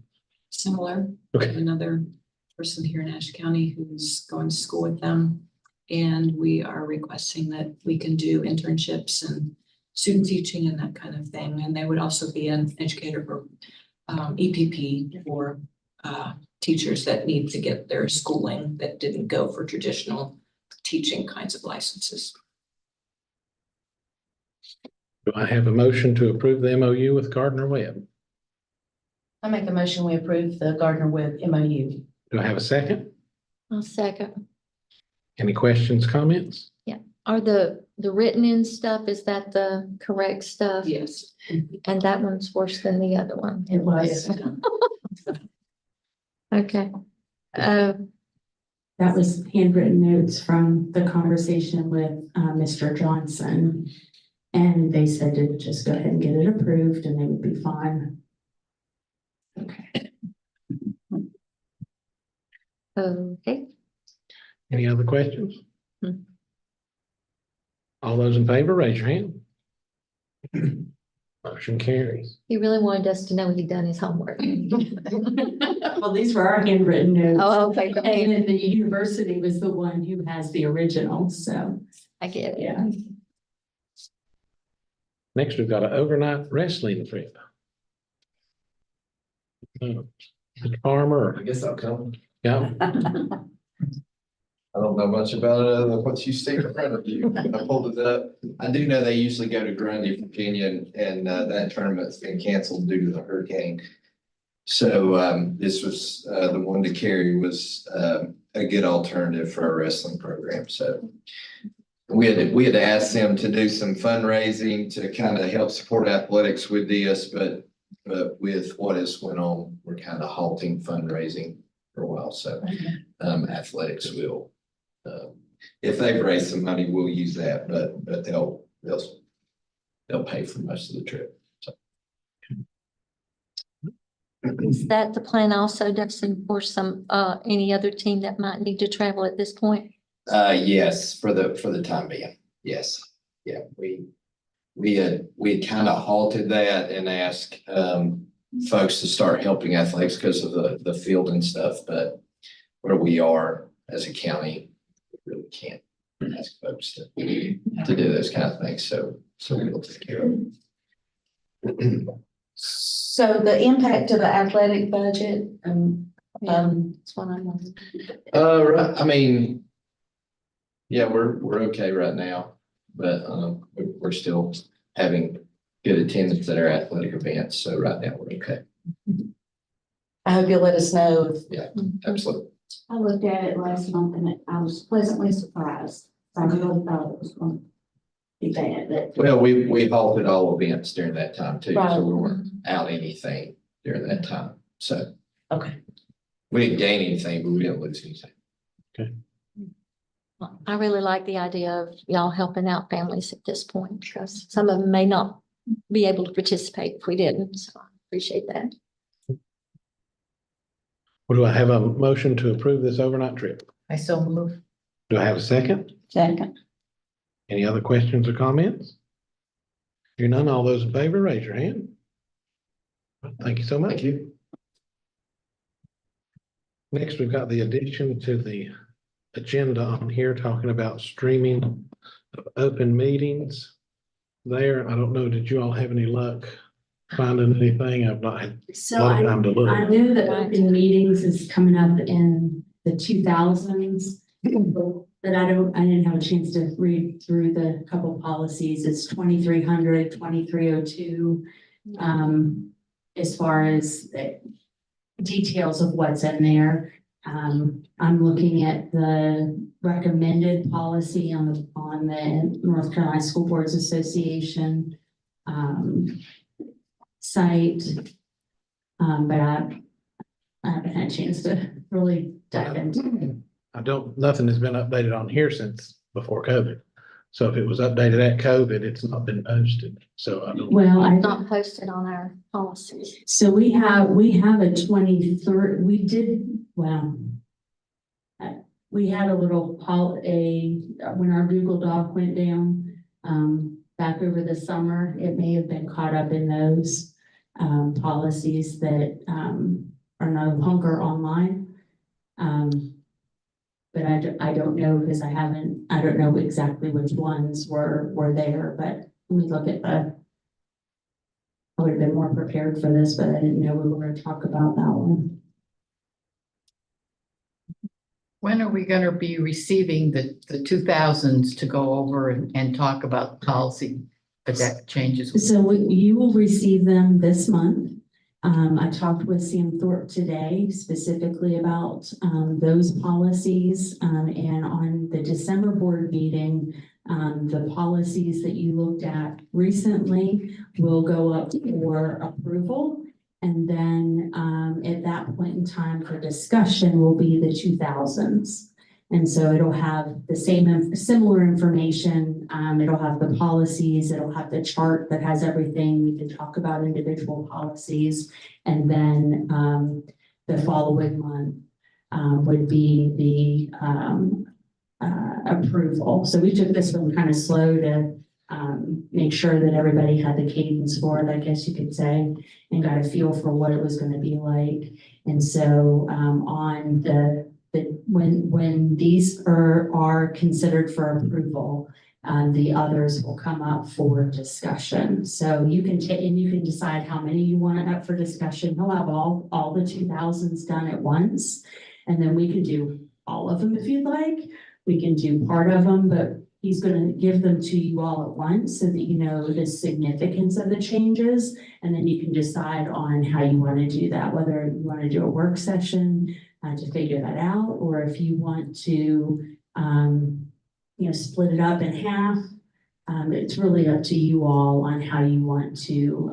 L: Similar,
E: Okay.
L: another person here in Ashe County who's going to school with them. And we are requesting that we can do internships and student teaching and that kind of thing. And they would also be an educator for EPP for teachers that need to get their schooling that didn't go for traditional teaching kinds of licenses.
E: Do I have a motion to approve the MOU with Gardner Webb?
J: I make a motion, we approve the Gardner Webb MOU.
E: Do I have a second?
H: I'll second.
E: Any questions, comments?
H: Are the written in stuff, is that the correct stuff?
L: Yes.
H: And that one's worse than the other one.
J: It was.
H: Okay.
A: That was handwritten notes from the conversation with Mr. Johnson. And they said to just go ahead and get it approved and they would be fine.
H: Okay. Okay.
E: Any other questions?
H: Hmm.
E: All those in favor, raise your hand. Motion carries.
H: He really wanted us to know he'd done his homework.
A: Well, these were our handwritten notes.
H: Oh, okay.
A: And then the university was the one who has the original, so,
H: I get it.
A: yeah.
E: Next, we've got an overnight wrestling trip. Mr. Farmer.
N: I guess I'll come.
E: Yeah.
N: I don't know much about it other than what you see in front of you. I pulled it up. I do know they usually go to Grundy, Virginia, and that tournament's been canceled due to the hurricane. So this was the one to carry was a good alternative for our wrestling program. So we had to ask them to do some fundraising to kind of help support athletics with this, but with what has went on, we're kind of halting fundraising for a while. So athletics will, if they've raised some money, we'll use that, but they'll pay for most of the trip. So.
H: Is that the plan also, Dustin, for some, any other team that might need to travel at this point?
N: Yes, for the time being. Yes. Yeah, we had kind of halted that and asked folks to start helping athletics because of the field and stuff, but where we are as a county, we really can't ask folks to do those kind of things. So we'll take care of it.
J: So the impact of the athletic budget,
H: That's what I'm wondering.
N: Right, I mean, yeah, we're okay right now, but we're still having good attendance at our athletic events. So right now we're okay.
J: I hope you'll let us know if
N: Yeah, absolutely.
K: I looked at it last month and I was pleasantly surprised. I really thought it was going to be bad, but
N: Well, we halted all events during that time too,
J: Right.
N: so we weren't out anything during that time. So
J: okay.
N: we didn't gain anything, but we didn't lose anything.
H: I really like the idea of y'all helping out families at this point because some of them may not be able to participate if we didn't. So I appreciate that.
E: Well, do I have a motion to approve this overnight trip?
J: I so move.
E: Do I have a second?
J: Second.
E: Any other questions or comments? Hearing none, all those in favor, raise your hand. Thank you so much.
N: Thank you.
E: Next, we've got the addition to the agenda on here talking about streaming of open meetings there. I don't know, did you all have any luck finding anything? I've not had a
A: So
E: lot of time to
A: I
E: look.
A: knew that open meetings is coming up in the 2000s. But I didn't have a chance to read through the couple policies. It's 2300, 2302. As far as the details of what's in there. I'm looking at the recommended policy on the North Carolina School Boards Association site. But I haven't had a chance to really dive into.
E: Nothing has been updated on here since before COVID. So if it was updated at COVID, it's not been posted. So I don't.
A: Well,
H: Not posted on our policies.
A: so we have a 23rd, we had a little when our Google Doc went down, back over the summer, it may have been caught up in those, policies that, are no longer online. But I don't know because I don't know exactly which ones were there, but let me look at I would have been more prepared for this, but I didn't know we were going to talk about that one.
G: When are we gonna be receiving the 2000s to go over and talk about policy adapt changes?
A: So you will receive them this month. I talked with Sam Thorpe today specifically about those policies. And on the December board meeting, the policies that you looked at recently will go up for approval. And then at that point in time for discussion will be the 2000s. And so it'll have the similar information. It'll have the policies, it'll have the chart that has everything. We can talk about individual policies. And then the following month would be the approval. So we took this one kind of slow to make sure that everybody had the cadence for it, I guess you could say, and got a feel for what it was going to be like. And so on when these are considered for approval, the others will come up for discussion. So you can decide how many you want up for discussion. He'll have all the 2000s done at once, and then we can do all of them if you'd like. We can do part of them, but he's going to give them to you all at once so that you know the significance of the changes, and then you can decide on how you want to do that, whether you want to do a work session to figure that out, or if you want to, split it up in half. It's really up to you all on how you want to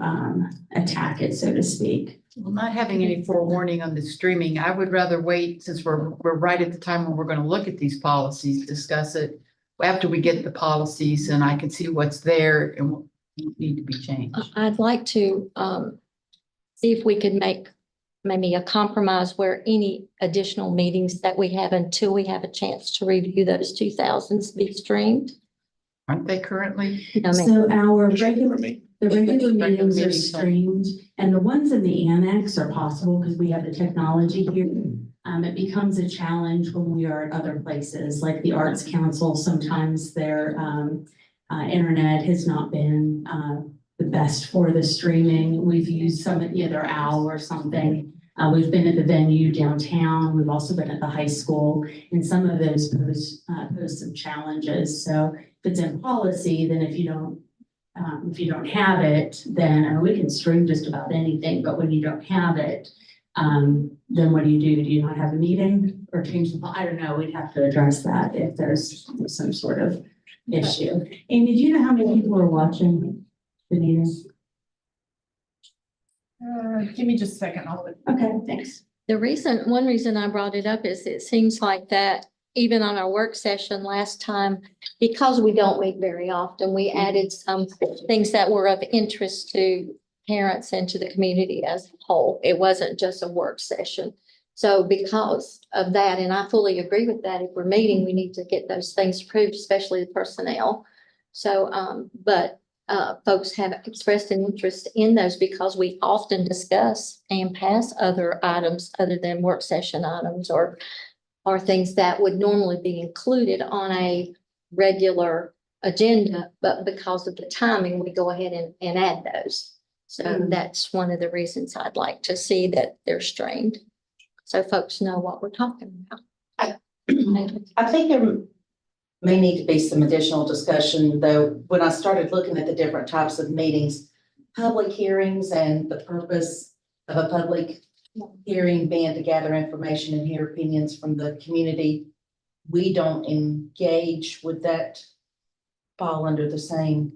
A: attack it, so to speak.
G: Well, not having any forewarning on the streaming, I would rather wait since we're right at the time when we're going to look at these policies, discuss it after we get the policies and I can see what's there and what need to be changed.
H: I'd like to see if we could make maybe a compromise where any additional meetings that we have until we have a chance to review those 2000s be streamed.
G: Aren't they currently?
A: So the regular meetings are streamed, and the ones in the annex are possible because we have the technology here. It becomes a challenge when we are at other places, like the Arts Council. Sometimes their internet has not been the best for the streaming. We've used some of either OWL or something. We've been at the venue downtown. We've also been at the high school, and some of those pose some challenges. So if it's in policy, then if you don't have it, then we can stream just about anything. But when you don't have it, then what do? Do you not have a meeting or change the? I don't know. We'd have to address that if there's some sort of issue. Amy, do you know how many people are watching the meeting?
F: Give me just a second.
A: Okay, thanks.
H: One reason I brought it up is it seems like that even on our work session last time, because we don't meet very often, we added some things that were of interest to parents and to the community as a whole. It wasn't just a work session. So because of that, and I fully agree with that, if we're meeting, we need to get those things approved, especially the personnel. So, but folks have expressed an interest in those because we often discuss and pass other items other than work session items or things that would normally be included on a regular agenda, but because of the timing, we go ahead and add those. So that's one of the reasons I'd like to see that they're streamed. So folks know what we're talking about.
O: I think there may need to be some additional discussion, though, when I started looking at the different types of meetings, public hearings and the purpose of a public hearing being to gather information and hear opinions from the community. We don't engage, would that fall under the same?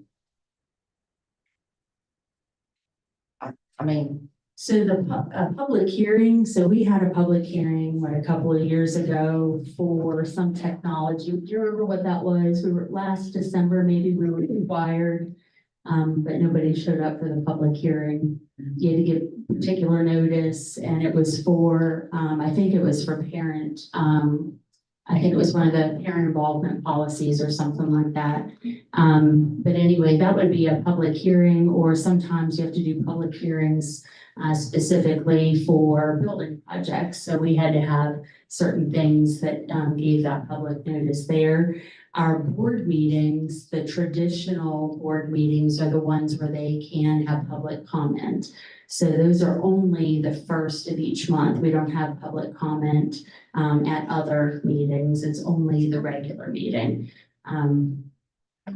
O: I mean,
A: So the public hearing, so we had a public hearing, a couple of years ago for some technology. Do you remember what that was? We were last December, maybe we were required. But nobody showed up for the public hearing. You had to give particular notice and it was for, I think it was for parent, I think it was one of the parent involvement policies or something like that. But anyway, that would be a public hearing, or sometimes you have to do public hearings specifically for building projects. So we had to have certain things that gave that public notice there. Our board meetings, the traditional board meetings are the ones where they can have public comment. So those are only the first of each month. We don't have public comment at other meetings. It's only the regular meeting.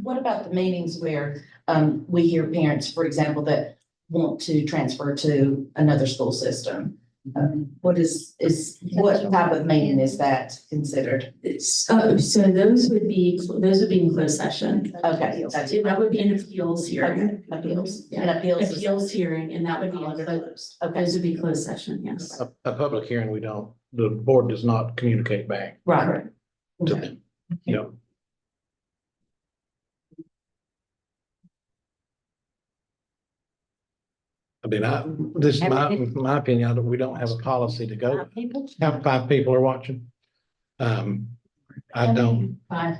O: what about the meetings where we hear parents, for example, that want to transfer to another school system? What what type of meeting is that considered?
A: So those would be in closed session.
O: Okay.
A: That would be an appeals hearing.
O: Okay, appeals.
A: Yeah.
O: And appeals. is-
A: Appeals hearing, and that would be in closed.
O: Okay,
A: Those would be closed session, yes.
E: A public hearing, the board does not communicate back
O: right.
E: to them. Yep. I mean, this is my opinion, we don't have a policy to go. How 5 people are watching? I don't,
A: Five.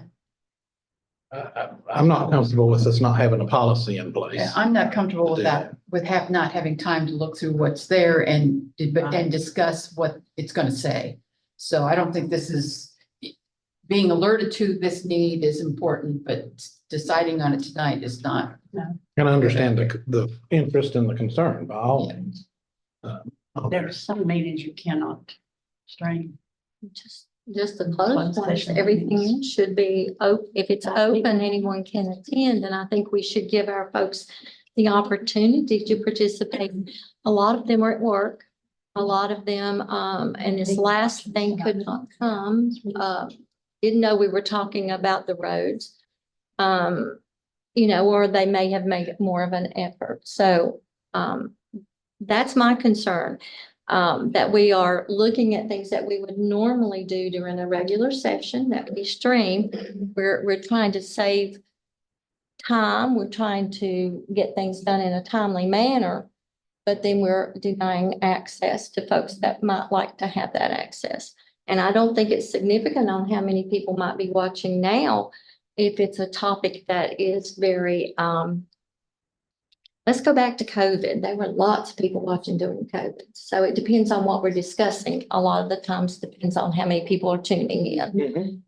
E: I'm not comfortable with us not having a policy in place.
G: Yeah, I'm not comfortable with
E: Do
G: that, with not having time to look through what's there and discuss what it's gonna say. So I don't think this is, being alerted to this need is important, but deciding on it tonight is not.
E: And I understand the interest and the concern by all
G: Yeah.
E: means.
F: There are some meetings you cannot stream.
H: Just the closed ones,
F: session
H: everything
F: meetings.
H: else should be open. If it's open, anyone can attend, and I think we should give our folks the opportunity to participate. A lot of them are at work. A lot of them, and this last thing could not come, didn't know we were talking about the roads. Or they may have made it more of an effort. So, that's my concern. That we are looking at things that we would normally do during a regular session that we stream. We're trying to save time. We're trying to get things done in a timely manner, but then we're denying access to folks that might like to have that access. And I don't think it's significant on how many people might be watching now if it's a topic that is very, let's go back to COVID. There were lots of people watching during COVID. So it depends on what we're discussing. A lot of the times depends on how many people are tuning in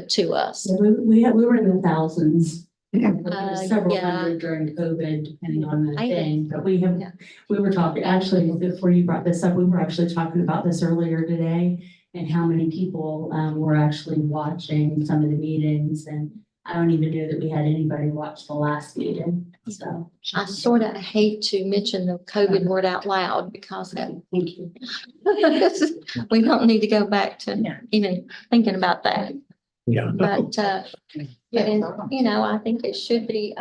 H: to us.
A: So we were in the thousands. Several
H: yeah.
A: hundred during COVID, depending on the
H: I-
A: thing, but
H: Yeah.
A: we were talking, actually, before you brought this up, we were actually talking about this earlier today. And how many people were actually watching some of the meetings, and I don't even know that we had anybody watch the last meeting, so.
H: I sort of hate to mention the COVID word out loud because
F: Thank you.
H: we don't need to go back to even thinking about that.
E: Yeah.
H: But, I think it should be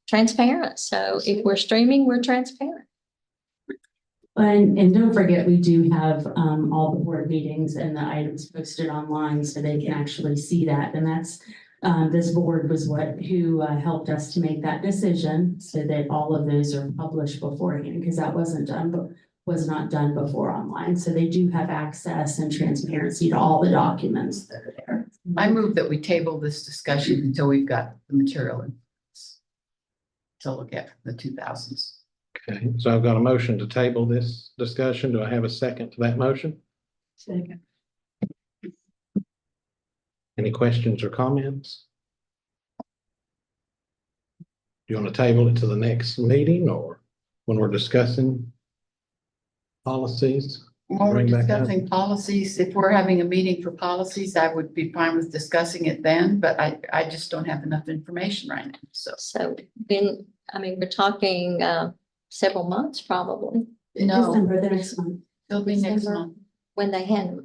H: transparent. So if we're streaming, we're transparent.
A: And don't forget, we do have all the board meetings and the items posted online, so they can actually see that. And that's, this board was who helped us to make that decision, so that all of those are published beforehand, because that was not done before online. So they do have access and transparency to all the documents that are there.
G: I move that we table this discussion until we've got the material to look at the 2000s.
E: Okay, so I've got a motion to table this discussion. Do I have a second to that motion?
F: Second.
E: Any questions or comments? Do you want to table it to the next meeting or? when we're discussing policies?
G: When we're
E: Bring back up.
G: discussing policies, if we're having a meeting for policies, I would be fine with discussing it then, but I just don't have enough information right now, so.
H: So then, I mean, we're talking, several months probably,
G: No,
A: December, the next month.
G: it'll be next
H: December.
G: month.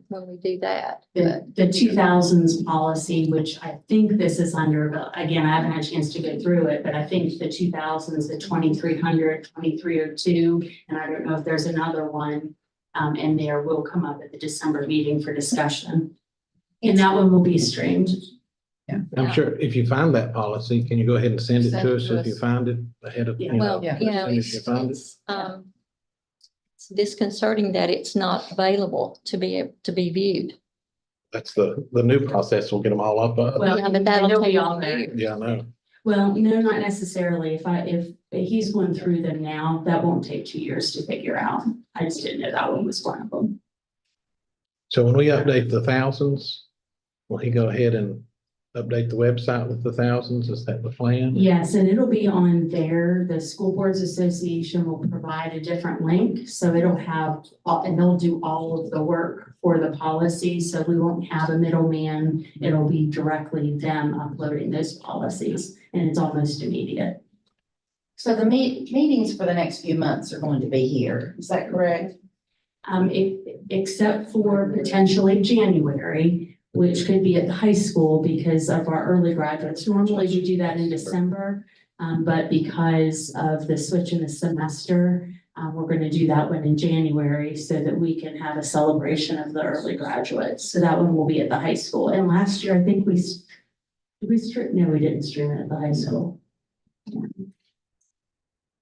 H: when we do that.
A: The 2000s policy, which I think this is under, but again, I haven't had a chance to go through it, but I think the 2000s, the 2300, 2302, and I don't know if there's another one in there will come up at the December meeting for discussion. And that one will be streamed.
E: I'm sure if you find that policy, can you go ahead and send it
G: Send
E: to
G: it
E: us
G: to
E: if you
G: us.
E: find it ahead of, you
H: Well,
E: know, as
H: you know,
E: soon as you find it?
H: it's disconcerting that it's not available to be viewed.
E: That's the new process. Will get them all up.
A: Well,
H: Yeah, but that'll
A: they'll
H: take
A: be
H: a
A: on there.
H: year.
E: Yeah, I know.
A: Well, no, not necessarily. If he's going through them now, that won't take 2 years to figure out. I just didn't know that one was one of them.
E: So when we update the thousands, will he go ahead and update the website with the thousands? Is that the plan?
A: Yes, and it'll be on there. The School Boards Association will provide a different link. So it'll have, and they'll do all of the work for the policy. So we won't have a middleman. It'll be directly them uploading those policies, and it's almost immediate.
O: So the meetings for the next few months are going to be here. Is that correct?
A: Except for potentially January, which could be at the high school because of our early graduates. Normally we do that in December, but because of the switch in the semester, we're going to do that one in January so that we can have a celebration of the early graduates. So that one will be at the high school. And last year, I think we no, we didn't stream it at the high school.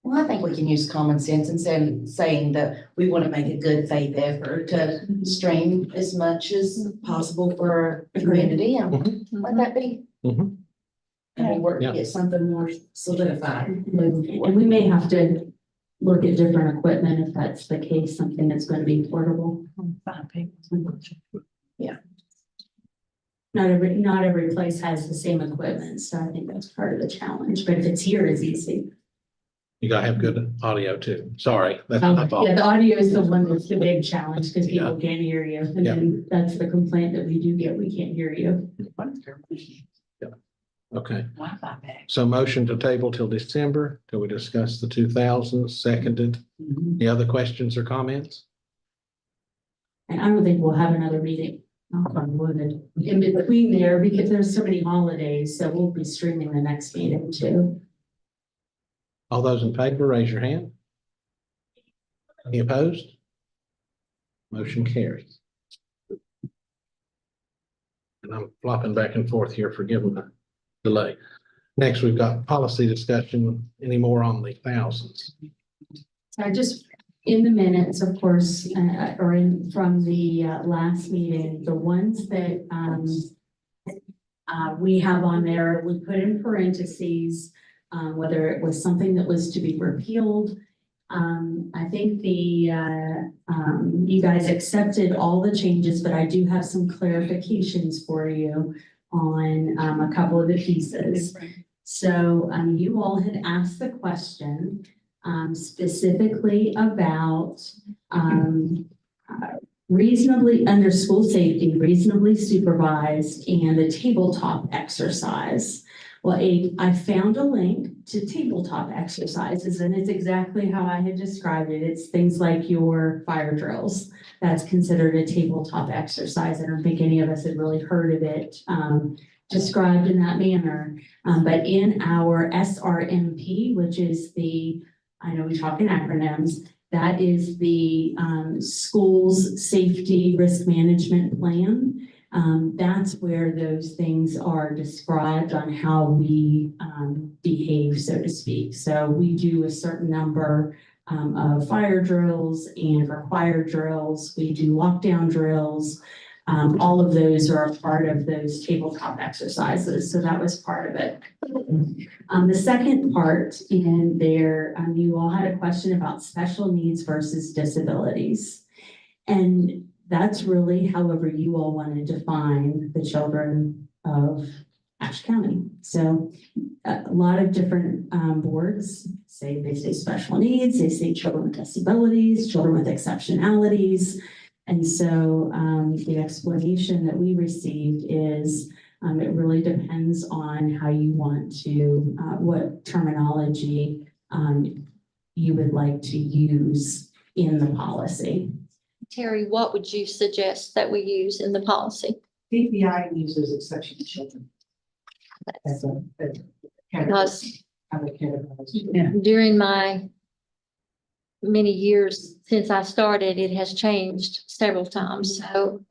O: Well, I think we can use common sense and saying that we want to make a good faith effort to stream as much as possible for our community and let that be.
E: Mhm.
O: And we work to
E: Yeah.
O: get something more solidified moving forward.
A: And we may have to look at different equipment if that's the case, something that's going to be portable.
O: Yeah.
A: Not every place has the same equipment, so I think that's part of the challenge, but if it's here, it's easy.
E: You gotta have good audio too. Sorry, that's my fault.
A: Yeah, the audio is the one that's the big challenge, because
E: Yeah.
A: people can't hear you, and
E: Yeah.
A: then that's the complaint that we do get, we can't hear you.
E: Okay,
G: Wi-Fi back.
E: so motion to table till December, till we discuss the 2000s, seconded. Any other questions or comments?
A: And I don't think we'll have another meeting, knock on wood, in between there, because there's so many holidays, so we'll be streaming the next meeting too.
E: All those in favor, raise your hand. Any opposed? Motion carries. And I'm flopping back and forth here, forgive the delay. Next, we've got policy discussion. Any more on the thousands?
A: So I just, in the minutes, of course, or from the last meeting, the ones that we have on there, we put in parentheses, whether it was something that was to be repealed. I think you guys accepted all the changes, but I do have some clarifications for you on a couple of the pieces. So you all had asked the question specifically about reasonably, under school safety, reasonably supervised and the tabletop exercise. Well, I found a link to tabletop exercises, and it's exactly how I had described it. It's things like your fire drills. That's considered a tabletop exercise. I don't think any of us had really heard of it described in that manner. But in our SRMP, which is I know we talk in acronyms, that is the school's safety risk management plan. That's where those things are described on how we behave, so to speak. So we do a certain number of fire drills and required drills. We do lockdown drills. All of those are a part of those tabletop exercises. So that was part of it. The second part in there, you all had a question about special needs versus disabilities. And that's really however you all want to define the children of Ashe County. So a lot of different boards they say special needs, they say children with disabilities, children with exceptionalities. And so the explanation that we received is it really depends on how you want to, what terminology you would like to use in the policy.
H: Terry, what would you suggest that we use in the policy?
P: PPI uses exceptional children. As a
H: Because
P: yeah.
H: during my many years since I started, it has changed several times. So,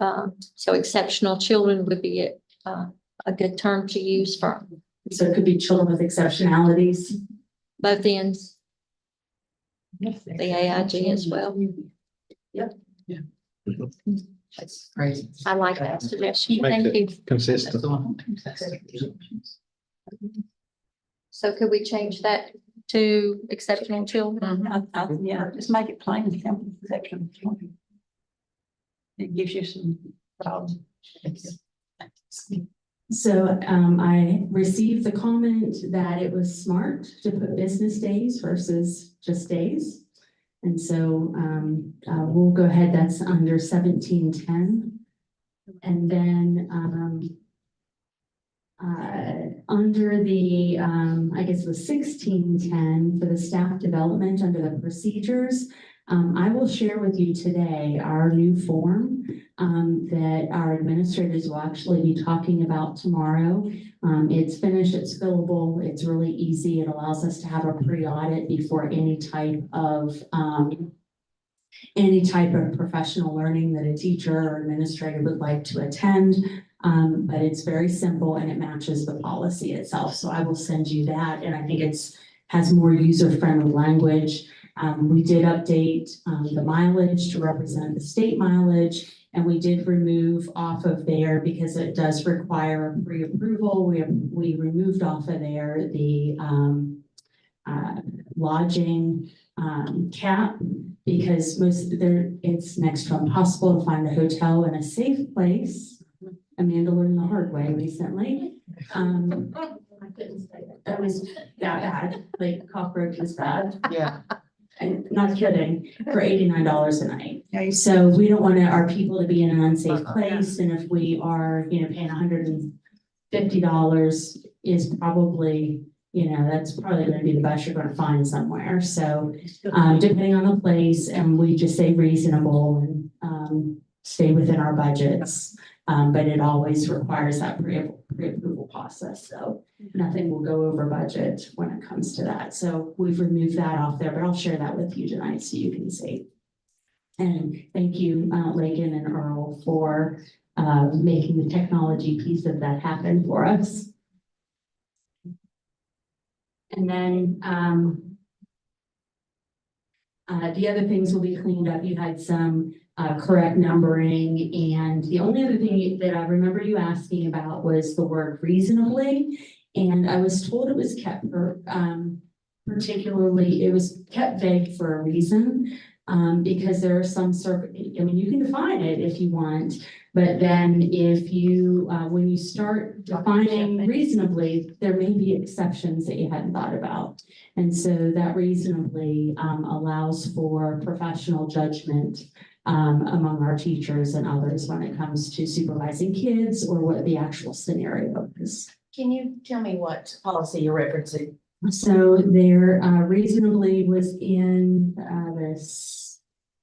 H: so exceptional children would be a good term to use for
A: So it could be children with exceptionalities.
H: both ends, the AIG as well.
A: Yep.
E: Yeah.
G: That's crazy.
H: I like that suggestion.
E: Makes
H: Thank you.
E: it consistent.
H: So could we change that to exceptional children?
J: Yeah, just make it plain and simple, exceptional children. It gives you some problems.
A: So I received the comment that it was smart to put business days versus just days. And so we'll go ahead, that's under 1710. And then under the, I guess it was 1610 for the staff development under the procedures, I will share with you today our new form that our administrators will actually be talking about tomorrow. It's finished, it's fillable, it's really easy. It allows us to have a pre-audit before any type of professional learning that a teacher or administrator would like to attend. But it's very simple and it matches the policy itself. So I will send you that. And I think has more user-friendly language. We did update the mileage to represent the state mileage, and we did remove off of there because it does require pre-approval. We removed off of there the lodging cap because it's next to impossible to find a hotel in a safe place. Amanda learned the hard way recently. That was that bad, like cockroaches bad.
G: Yeah.
A: And not kidding, for $89 a night. So we don't want our people to be in an unsafe place. And if we are, paying $150 is probably, that's probably going to be the best you're going to find somewhere. So depending on the place, and we just say reasonable and stay within our budgets. But it always requires that pre-approval process. So nothing will go over budget when it comes to that. So we've removed that off there, but I'll share that with you tonight so you can see. And thank you, Lakin and Earl, for making the technology piece of that happen for us. And then the other things will be cleaned up. You had some correct numbering. And the only other thing that I remember you asking about was the word reasonably. And I was told it was kept particularly, it was kept vague for a reason. Because there are some you can define it if you want, but then if you, when you start defining reasonably, there may be exceptions that you hadn't thought about. And so that reasonably allows for professional judgment among our teachers and others when it comes to supervising kids or what the actual scenario is.
O: Can you tell me what policy you're referencing?
A: So there reasonably was in the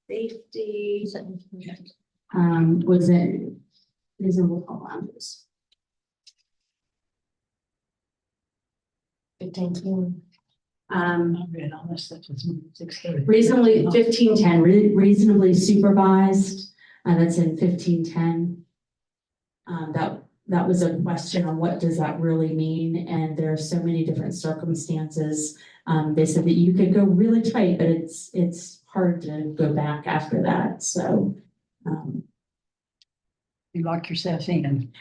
A: safety, was it reasonable lounges?
O: 15.
A: Reasonably 1510, reasonably supervised. That's in 1510. That was a question on what does that really mean, and there are so many different circumstances. They said that you could go really tight, but it's hard to go back after that. So
J: You lock yourself in.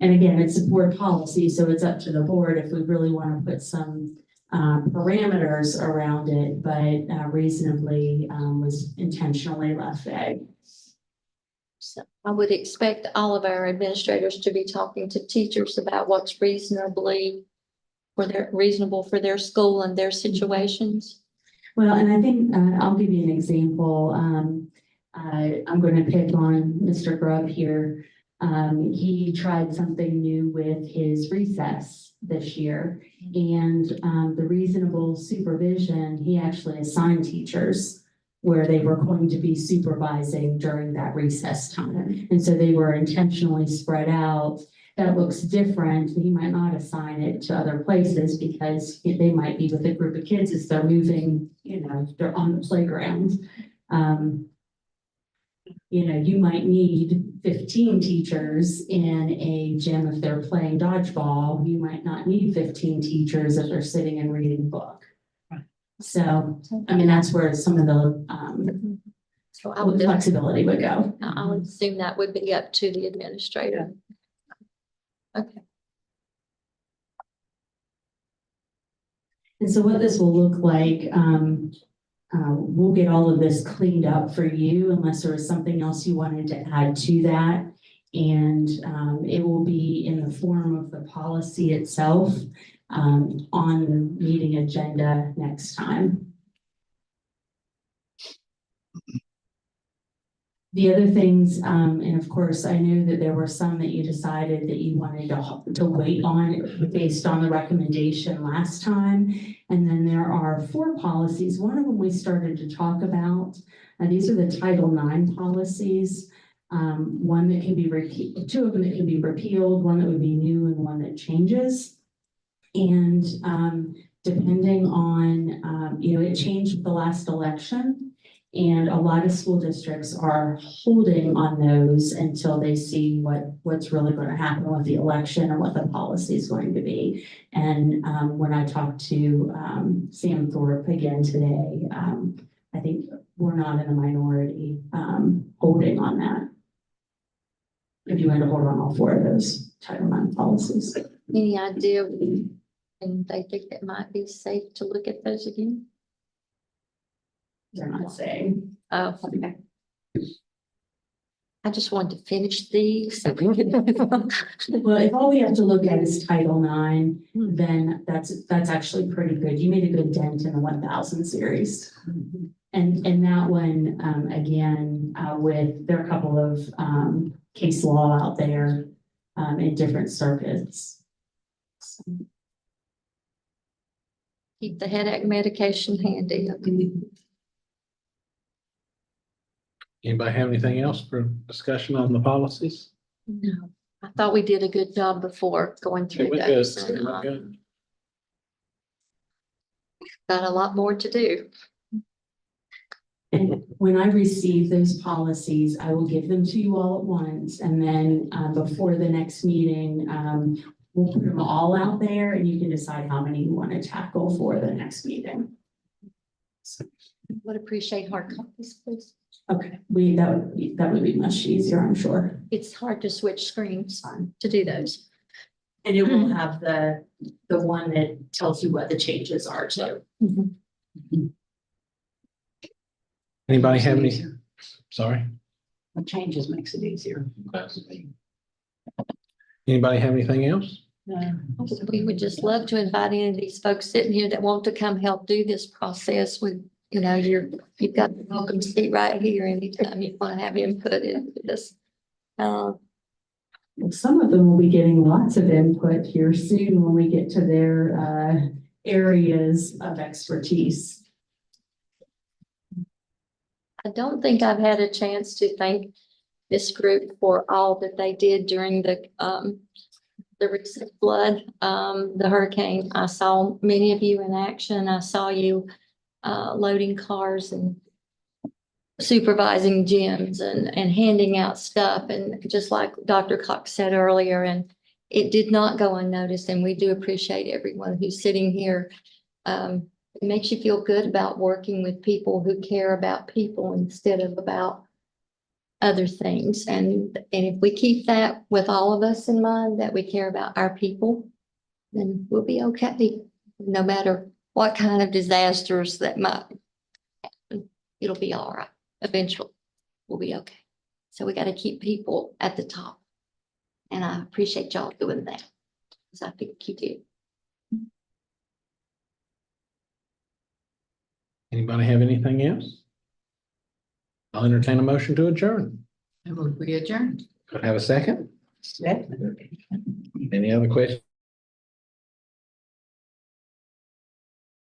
A: And again, it's a board policy, so it's up to the board if we really want to put some parameters around it, but reasonably was intentionally left vague.
H: So I would expect all of our administrators to be talking to teachers about what's reasonable for their school and their situations.
A: Well, and I think, I'll give you an example. I'm going to pick on Mr. Grubb here. He tried something new with his recess this year, and the reasonable supervision, he actually assigned teachers where they were going to be supervising during that recess time. And so they were intentionally spread out. That looks different. He might not assign it to other places because they might be with a group of kids as they're moving, they're on the playground. You might need 15 teachers in a gym if they're playing dodgeball. You might not need 15 teachers if they're sitting and reading a book. So, that's where some of the
H: So I would,
A: flexibility would go.
H: I would assume that would be up to the administrator. Okay.
A: And so what this will look like, we'll get all of this cleaned up for you unless there was something else you wanted to add to that. And it will be in the form of the policy itself on the meeting agenda next time. The other things, and of course, I know that there were some that you decided that you wanted to wait on based on the recommendation last time. And then there are 4 policies. One of them we started to talk about. These are the Title IX policies. One that can be repealed, 2 of them that can be repealed, one that would be new and one that changes. And depending on, it changed with the last election. And a lot of school districts are holding on those until they see what's really going to happen with the election and what the policy is going to be. And when I talked to Sam Thorpe again today, I think we're not in a minority holding on that. If you want to hold on all 4 of those Title IX policies.
H: Any idea when they think it might be safe to look at those again?
A: They're not saying.
H: Oh, okay. I just wanted to finish these. So we can move on.
A: Well, if all we have to look at is Title IX, then that's actually pretty good. You made a good dent in the 1000 series. And that one, again, there are a couple of case law out there in different circuits. So.
H: Keep the headache medication handy.
E: Anybody have anything else for discussion on the policies?
H: No, I thought we did a good job before going
E: It
H: through
E: went
H: those.
E: good. It went good.
H: Got a lot more to do.
A: And when I receive those policies, I will give them to you all at once. And then before the next meeting, we'll put them all out there and you can decide how many you want to tackle for the next meeting.
H: Would appreciate hard copies, please.
A: Okay, that would be much easier, I'm sure.
H: It's hard to switch screens to do those.
A: And it will have the one that tells you what the changes are too.
E: Anybody have any? Sorry.
J: The changes makes it easier.
E: Anybody have anything else?
H: We would just love to invite any of these folks sitting here that want to come help do this process with, you've got the welcome seat right here anytime you want to have input into this.
A: Some of them will be getting lots of input here soon when we get to their areas of expertise.
H: I don't think I've had a chance to thank this group for all that they did during the recent flood, the hurricane. I saw many of you in action. I saw you loading cars and supervising gyms and handing out stuff. And just like Dr. Cox said earlier, and it did not go unnoticed. And we do appreciate everyone who's sitting here. It makes you feel good about working with people who care about people instead of about other things. And if we keep that with all of us in mind, that we care about our people, then we'll be okay. No matter what kind of disasters that might happen, it'll be all right. Eventually, we'll be okay. So we got to keep people at the top. And I appreciate y'all doing that, because I think you do.
E: Anybody have anything else? I'll entertain a motion to adjourn.
G: And we adjourn.
E: Could I have a second?
J: Yeah.
E: Any other questions?